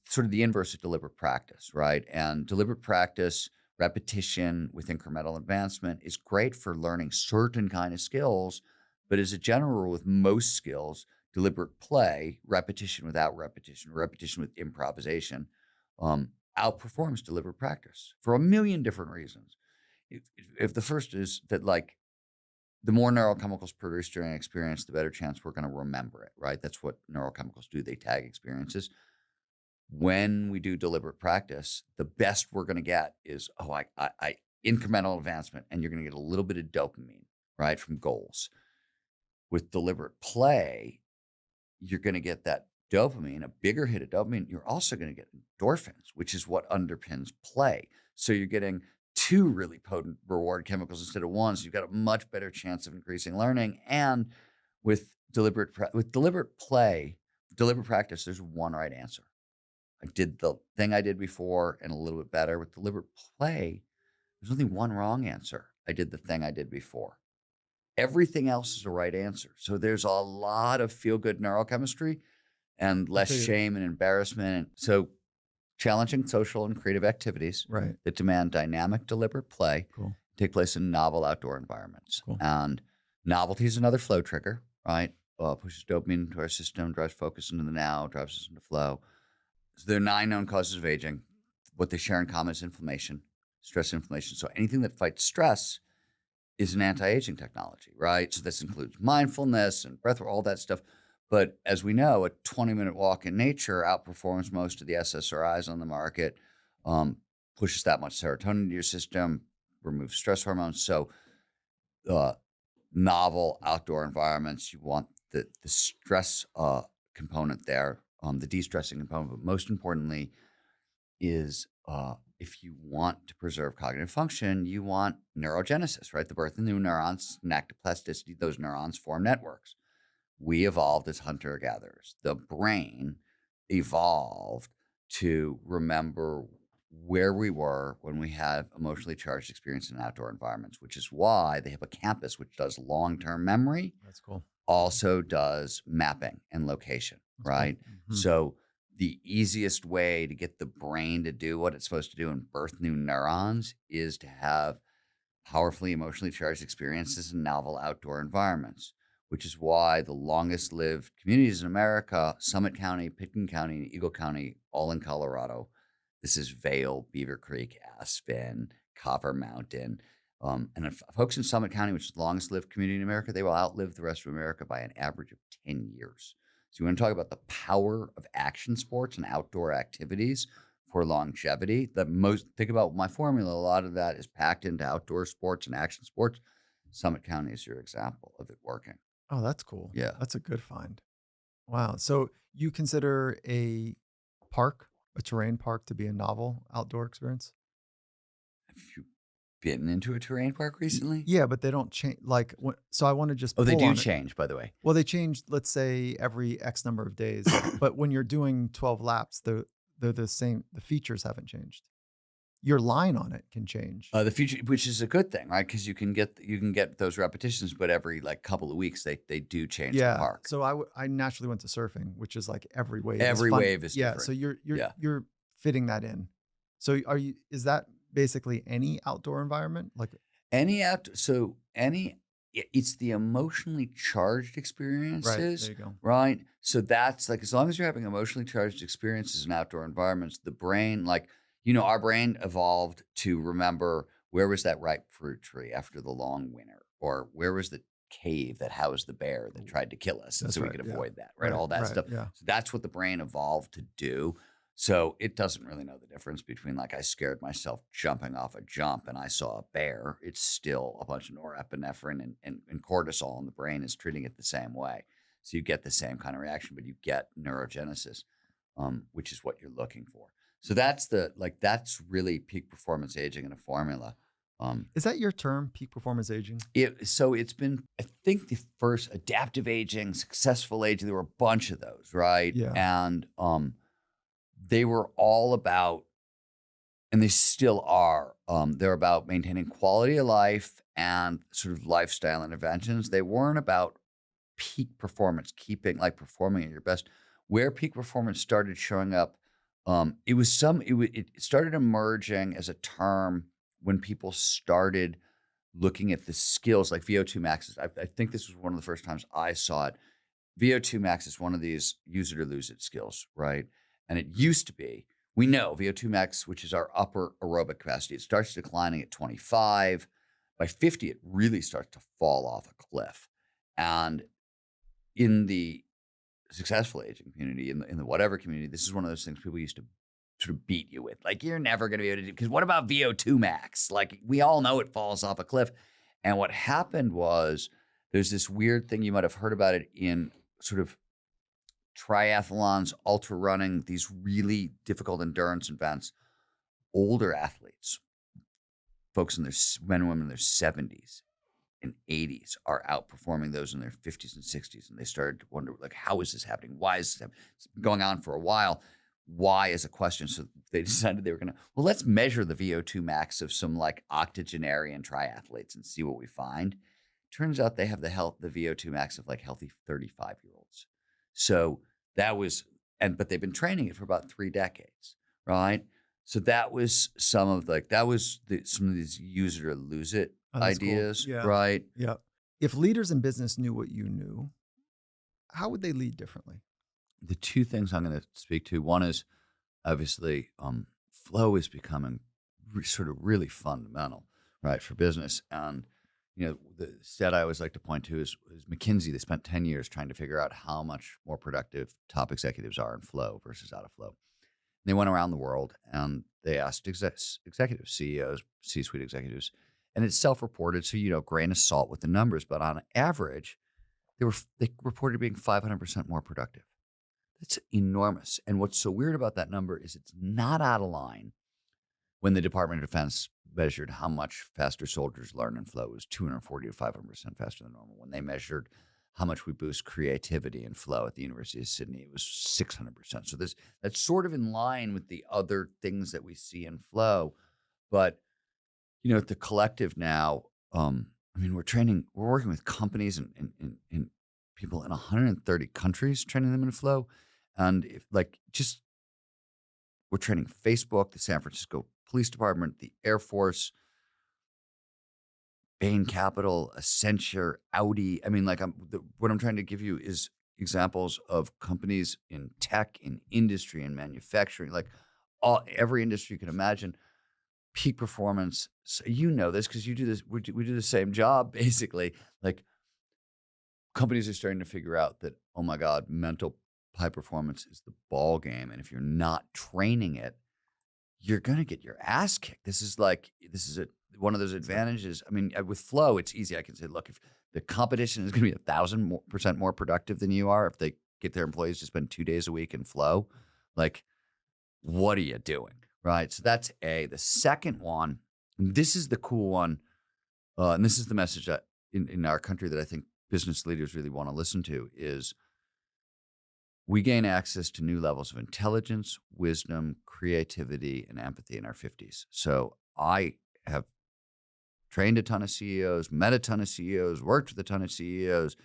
sort of the inverse of deliberate practice, right? And deliberate practice, repetition with incremental advancement is great for learning certain kind of skills, but as a general rule with most skills, deliberate play, repetition without repetition, repetition with improvisation, outperforms deliberate practice for a million different reasons. If the first is that like the more neurochemicals produced during an experience, the better chance we're going to remember it, right? That's what neurochemicals do. They tag experiences. When we do deliberate practice, the best we're going to get is, incremental advancement, and you're going to get a little bit of dopamine, right, from goals. With deliberate play, you're going to get that dopamine, a bigger hit of dopamine. You're also going to get endorphins, which is what underpins play. So you're getting two really potent reward chemicals instead of one. So you've got a much better chance of increasing learning. And with deliberate practice, there's one right answer. I did the thing I did before and a little bit better. With deliberate play, there's only one wrong answer. I did the thing I did before. Everything else is a right answer. So there's a lot of feel-good neurochemistry and less shame and embarrassment. So challenging social and creative activities that demand dynamic, deliberate play take place in novel outdoor environments. And novelty is another flow trigger, right? Pushes dopamine into our system, drives focus into the now, drives us into flow. So there are 9 known causes of aging. What they share in common is inflammation, stress inflammation. So anything that fights stress is an anti-aging technology, right? So this includes mindfulness and breath work, all that stuff. But as we know, a 20-minute walk in nature outperforms most of the SSRIs on the market, pushes that much serotonin into your system, removes stress hormones. So novel outdoor environments, you want the stress component there, the de-stressing component, but most importantly is if you want to preserve cognitive function, you want neurogenesis, right? The birth of new neurons, synaptoplasticity, those neurons form networks. We evolved as hunter-gatherers. The brain evolved to remember where we were when we had emotionally charged experience in outdoor environments, which is why the hippocampus, which does long-term memory, that's cool, also does mapping and location, that's right? Cool. Mm-hmm. So the easiest way to get the brain to do what it's supposed to do and birth new neurons is to have powerfully emotionally charged experiences in novel outdoor environments, which is why the longest lived communities in America, Summit County, Pitkin County, and Eagle County, all in Colorado. This is Vail, Beaver Creek, Aspen, Copper Mountain. And folks in Summit County, which is the longest lived community in America, they will outlive the rest of America by an average of 10 years. So you want to talk about the power of action sports and outdoor activities for longevity. Think about my formula. A lot of that is packed into outdoor sports and action sports. Summit County is your example of it working. Oh, that's cool. Yeah. That's a good find. Wow. So you consider a terrain park, to be a novel outdoor experience? Have you been into a terrain park recently? Yeah, but they don't change. Like, so I want to just Oh, they pull do on it. change, by the way. Well, they change, let's say, every X number of days. But when you're doing 12 laps, they're the same. The features haven't changed. Your line on it can change. The future, which is a good thing, right? Because you can get those repetitions, but every like couple of weeks they do change the park. So I naturally went to surfing, which is like every wave. Every wave is yeah. different. So you're fitting that in. So is that basically any outdoor environment? Like it's the emotionally charged right, experiences, there you go. right? So that's like, as long as you're having emotionally charged experiences in outdoor environments, the brain, like, our brain evolved to remember where was that ripe fruit tree after the long winter, or where was the cave that housed the bear that tried to kill us, and That's so we right, could yeah. avoid that, right? All that Right, stuff. yeah. So that's what the brain evolved to do. So it doesn't really know the difference between, like, I scared myself jumping off a jump and I saw a bear. It's still a bunch of norepinephrine and cortisol, and the brain is treating it the same way. So you get the same kind of reaction, but you get neurogenesis, which is what you're looking for. So that's really peak performance aging in a formula. Is that your term, peak performance aging? So it's been, I think, the first adaptive aging, successful aging. There were a bunch of those, right? Yeah. And they were all about, and they still are, they're about maintaining quality of life and sort of lifestyle interventions. They weren't about peak performance, performing at your best. Where peak performance started showing up, it started emerging as a term when people started looking at the skills like VO2 max. I think this was one of the first times I saw it. VO2 max is one of these use it or lose it skills, right? And it used to be, we know VO2 max, which is our upper aerobic capacity, it starts declining at 25. By 50, it really starts to fall off a cliff. And in the successful aging community, in the whatever community, this is one of those things people used to sort of beat you with. Like, you're never going to be able to do, because what about VO2 max? Like, we all know it falls off a cliff. And what happened was, there's this weird thing, you might have heard about it in sort of triathlons, ultra running, these really difficult endurance events. Older athletes, folks in their men and women in their 70s and 80s, are outperforming those in their 50s and 60s. And they started to wonder, like, how is this happening? Why is this happening? It's been going on for a while. Why is a question. So they decided they were going to, well, let's measure the VO2 max of some like octogenarian triathletes and see what we find. Turns out they have the VO2 max of like healthy 35-year-olds. So that was, but they've been training it for about 3 decades, right? So that was some of some of these use it or lose it ideas, cool. Yeah. right? Yeah. If leaders in business knew what you knew, how would they lead differently? The two things I'm going to speak to, one is obviously flow is becoming sort of really fundamental, right, for business. And the stat I always like to point to is McKinsey. They spent 10 years trying to figure out how much more productive top executives are in flow versus out of flow. And they went around the world and they asked executives, CEOs, C-suite executives, and it's self-reported, so grain of salt with the numbers. But on average, they reported being 500% more productive. That's enormous. And what's so weird about that number is it's not out of line. When the Department of Defense measured how much faster soldiers learn in flow, it was 240 to 500% faster than normal. When they measured how much we boost creativity in flow at the University of Sydney, it was 600%. So that's sort of in line with the other things that we see in flow. But, at the collective now, we're working with companies and people in 130 countries, training them in flow. And we're training Facebook, the San Francisco Police Department, the Air Force, Bain Capital, Accenture, Audi. What I'm trying to give you is examples of companies in tech, in industry, in manufacturing, every industry you can imagine. Peak performance. So this because you do this. We do the same job basically. Like, companies are starting to figure out that, oh my God, mental high performance is the ball game, and if you're not training it, you're gonna get your ass kicked. This is one of those advantages. With flow, it's easy. I can say, look, if the competition is going to be 1,000% more productive than you are if they get their employees to spend 2 days a week in flow. Like, what are you doing? Right. So that's A. The second one, and this is the cool one. And this is the message that in our country that I think business leaders really want to listen to is we gain access to new levels of intelligence, wisdom, creativity, and empathy in our 50s. So I have trained a ton of CEOs, met a ton of CEOs, worked with a ton of CEOs,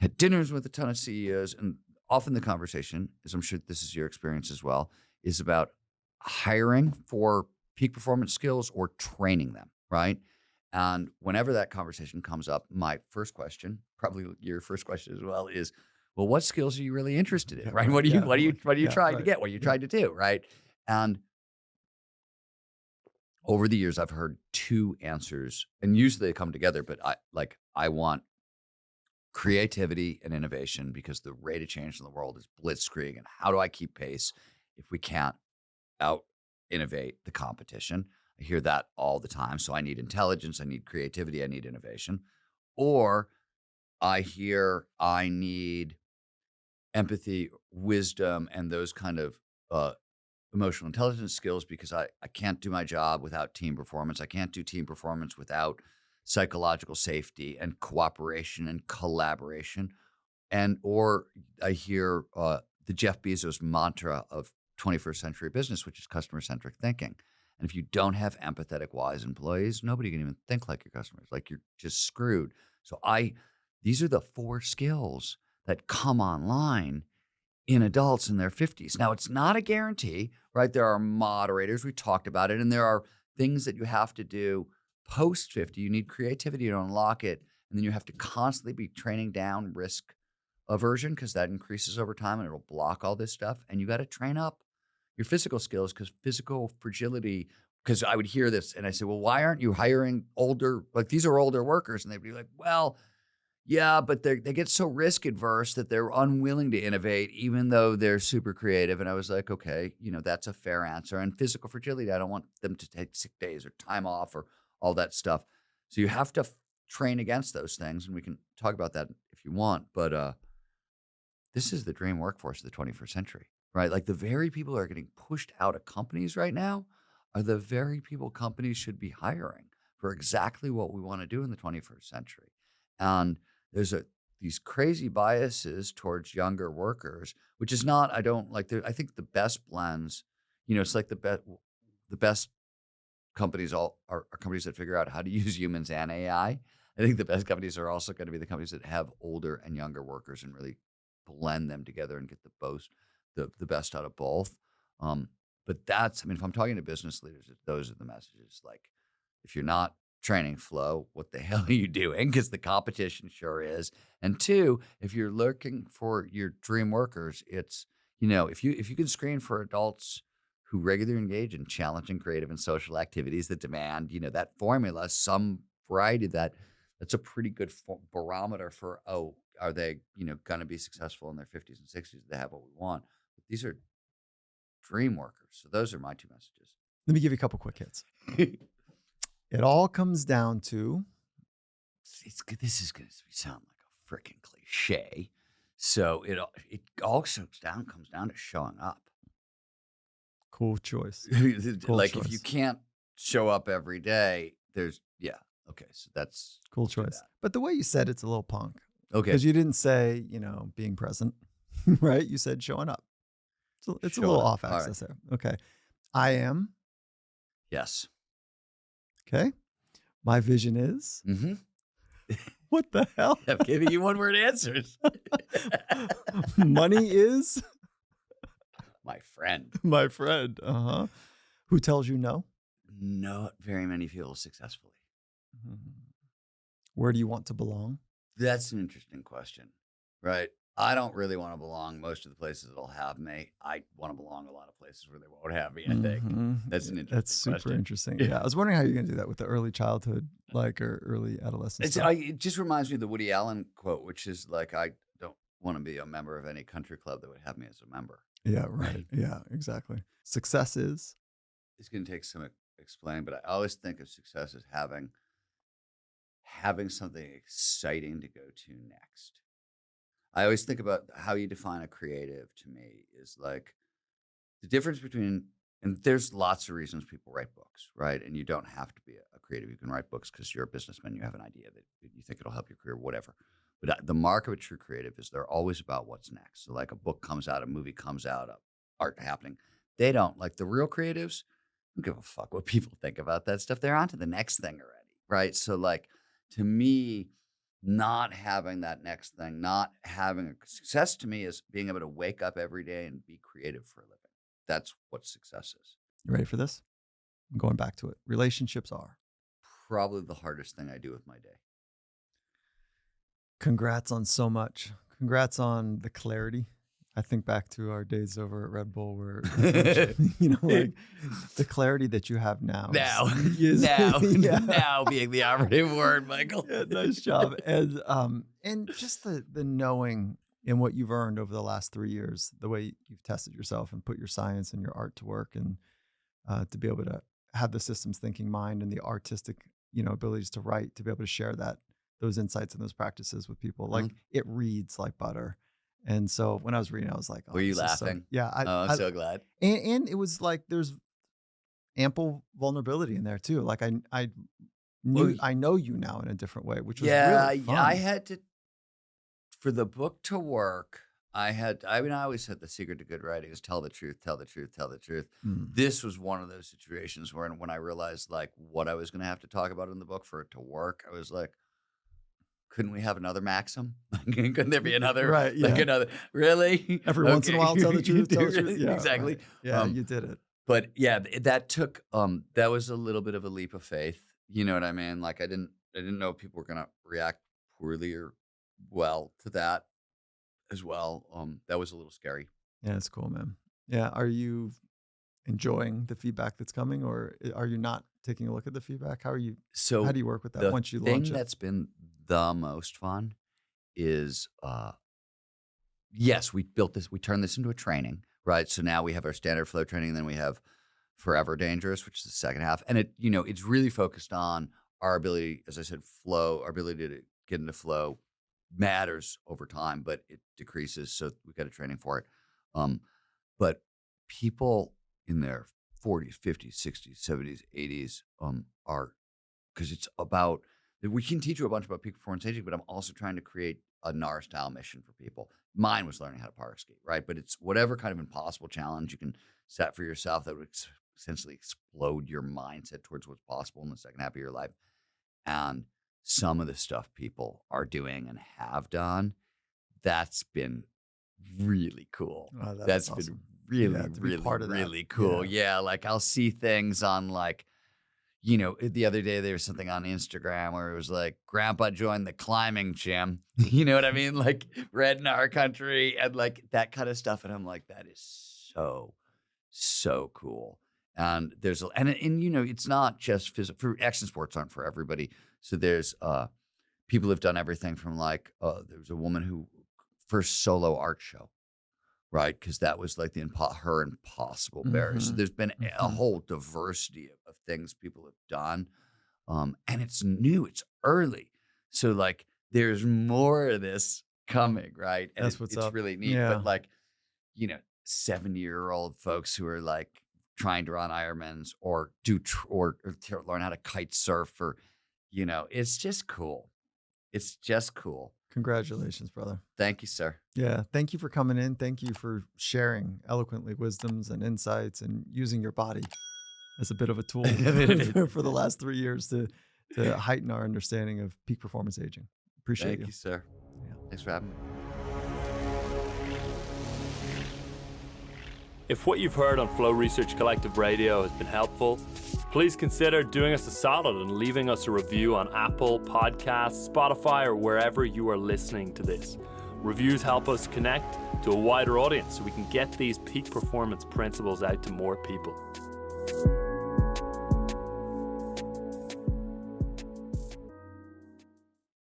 had dinners with a ton of CEOs. And often the conversation, as I'm sure this is your experience as well, is about hiring for peak performance skills or training them, right? And whenever that conversation comes up, my first question, probably your first question as well, is, well, what skills are you really interested in, right? What are you trying to get? What are you trying to do, right? And over the years, I've heard two answers, and usually they come together. But I want creativity and innovation because the rate of change in the world is blitzkrieg. And how do I keep pace if we can't out innovate the competition? I hear that all the time. So I need intelligence, I need creativity, I need innovation. Or I hear I need empathy, wisdom, and those kind of emotional intelligence skills because I can't do my job without team performance. I can't do team performance without psychological safety and cooperation and collaboration. Or I hear the Jeff Bezos mantra of 21st century business, which is customer-centric thinking. And if you don't have empathetic, wise employees, nobody can even think like your customers. Like, you're just screwed. So these are the 4 skills that come online in adults in their 50s. Now, it's not a guarantee, right? There are moderators. We talked about it. And there are things that you have to do post 50. You need creativity to unlock it. And then you have to constantly be training down risk aversion because that increases over time and it'll block all this stuff. And you got to train up your physical skills because physical fragility, because I would hear this and I say, well, why aren't you hiring older, like these are older workers? And they'd be like, well, yeah, but they get so risk adverse that they're unwilling to innovate, even though they're super creative. And I was like, okay, that's a fair answer. And physical fragility, I don't want them to take sick days or time off or all that stuff. So you have to train against those things. And we can talk about that if you want. But this is the dream workforce of the 21st century. Right? Like the very people who are getting pushed out of companies right now are the very people companies should be hiring for exactly what we want to do in the 21st century. And there's these crazy biases towards younger workers, which is not, I think the best blends, it's like the best companies are companies that figure out how to use humans and AI. I think the best companies are also going to be the companies that have older and younger workers and really blend them together and get the best out of both. But if I'm talking to business leaders, those are the messages. Like, if you're not training flow, what the hell are you doing? Because the competition sure is. And 2, if you're looking for your dream workers, it's, if you can screen for adults who regularly engage in challenging, creative, and social activities that demand, that formula, some variety of that's a pretty good barometer for, are they, going to be successful in their 50s and 60s? They have what we want. But these are dream workers. So those are my 2 messages. Let me give you a couple quick hits. It all comes down to. This is going to sound like a freaking cliche. So it all comes down to showing up. Cool choice. If you can't show up every day, okay. So that's cool choice. But the way you said it's a little punk. Okay. Because you didn't say, being present, right? You said showing up. So it's a little off axis there. Okay. I am. Yes. Okay. My vision is. Mm-hmm. What the hell? I'm giving you 1-word answers. Money is. My friend. My friend. Uh-huh. Who tells you no? Not very many people successfully. Mm-hmm. Where do you want to belong? That's an interesting question, right? I don't really want to belong most of the places that'll have me. I want to belong a lot of places where they won't have me, I think. Mm-hmm. That's an interesting That's super question. interesting. Yeah. I was wondering how you're going to do that with the early childhood, or early adolescence. It just reminds me of the Woody Allen quote, which is like, I don't want to be a member of any country club that would have me as a member. Yeah, right. Yeah, exactly. Success is? It's going to take some explaining, but I always think of success as having having something exciting to go to next. I always think about how you define a creative to me is like the difference between, and there's lots of reasons people write books, right? And you don't have to be a creative. You can write books because you're a businessman. You have an idea that you think it'll help your career, whatever. But the mark of a true creative is they're always about what's next. So like a book comes out, a movie comes out, art happening. They don't, like the real creatives, don't give a fuck what people think about that stuff. They're on to the next thing already, right? So like, to me, not having that next thing, not having a success to me is being able to wake up every day and be creative for a living. That's what success is. You ready for this? I'm going back to it. Relationships are Probably the hardest thing I do with my day. Congrats on so much. Congrats on the clarity. I think back to our days over at Red Bull where, like the clarity that you have now. Now being the operative word, Michael. Yeah, nice job. And just the knowing in what you've earned over the last 3 years, the way you've tested yourself and put your science and your art to work, and to be able to have the systems thinking mind and the artistic, abilities to write, to be able to share those insights and those practices with people. Like it reads like butter. And so when I was reading, I was like, were you laughing? Yeah. I'm so glad. And it was like, there's ample vulnerability in there too. Like I know you now in a different way, which was really fun. I had to, for the book to work, I always said the secret to good writing is tell the truth, tell the truth, tell the truth. This was one of those situations where when I realized like what I was going to have to talk about in the book for it to work, I was like, couldn't we have another maxim? Couldn't there be another? Right. Yeah. Like another? Really? Every once in a while, tell the truth. Tell the truth. Yeah, exactly. Right. Yeah, you did it. But yeah, that took. That was a little bit of a leap of faith. You know what I mean? Like I didn't know people were gonna react poorly or well to that as well. That was a little scary. Yeah, it's cool, man. Yeah, are you enjoying the feedback that's coming, or are you not taking a look at the feedback? How do you work with that once you launch it? The thing that's been the most fun is, yes, we turned this into a training, right? So now we have our standard flow training, and then we have Forever Dangerous, which is the second half. And it's really focused on our ability, as I said, flow, our ability to get into flow matters over time, but it decreases. So we've got a training for it. But people in their 40s, 50s, 60s, 70s, 80s are, because it's about, we can teach you a bunch about peak performance aging, but I'm also trying to create a Gnar style mission for people. Mine was learning how to power skate, right? But it's whatever kind of impossible challenge you can set for yourself that would essentially explode your mindset towards what's possible in the second half of your life. And some of the stuff people are doing and have done, that's been really cool. Oh, that's awesome. Been really cool. Yeah, like I'll see things on like, the other day there was something on Instagram where it was like, Grandpa joined the climbing gym. You know what I mean? Like Red Gnar country and like that kind of stuff. And I'm like, that is so cool. And it's not just physical. Action sports aren't for everybody. So there's people who've done everything from like, there was a woman who first solo art show. Right, because that was like her impossible barrier. So there's been a whole diversity of things people have done, and it's new, it's early. So like, there's more of this coming, right? And That's what's up. It's really neat. Yeah. But like, 70-year-old folks who are like trying to run Ironmans or or learn how to kite surf, or it's just cool. It's just cool. Congratulations, brother. Thank you, sir. Yeah. Thank you for coming in. Thank you for sharing eloquently wisdoms and insights and using your body as a bit of a tool for the last 3 years to heighten our understanding of peak performance aging. Appreciate Thank you, sir. Yeah. Thanks for having me. If what you've heard on Flow Research Collective Radio has been helpful, please consider doing us a solid and leaving us a review on Apple Podcasts, Spotify, or wherever you are listening to this. Reviews help us connect to a wider audience so we can get these peak performance principles out to more people.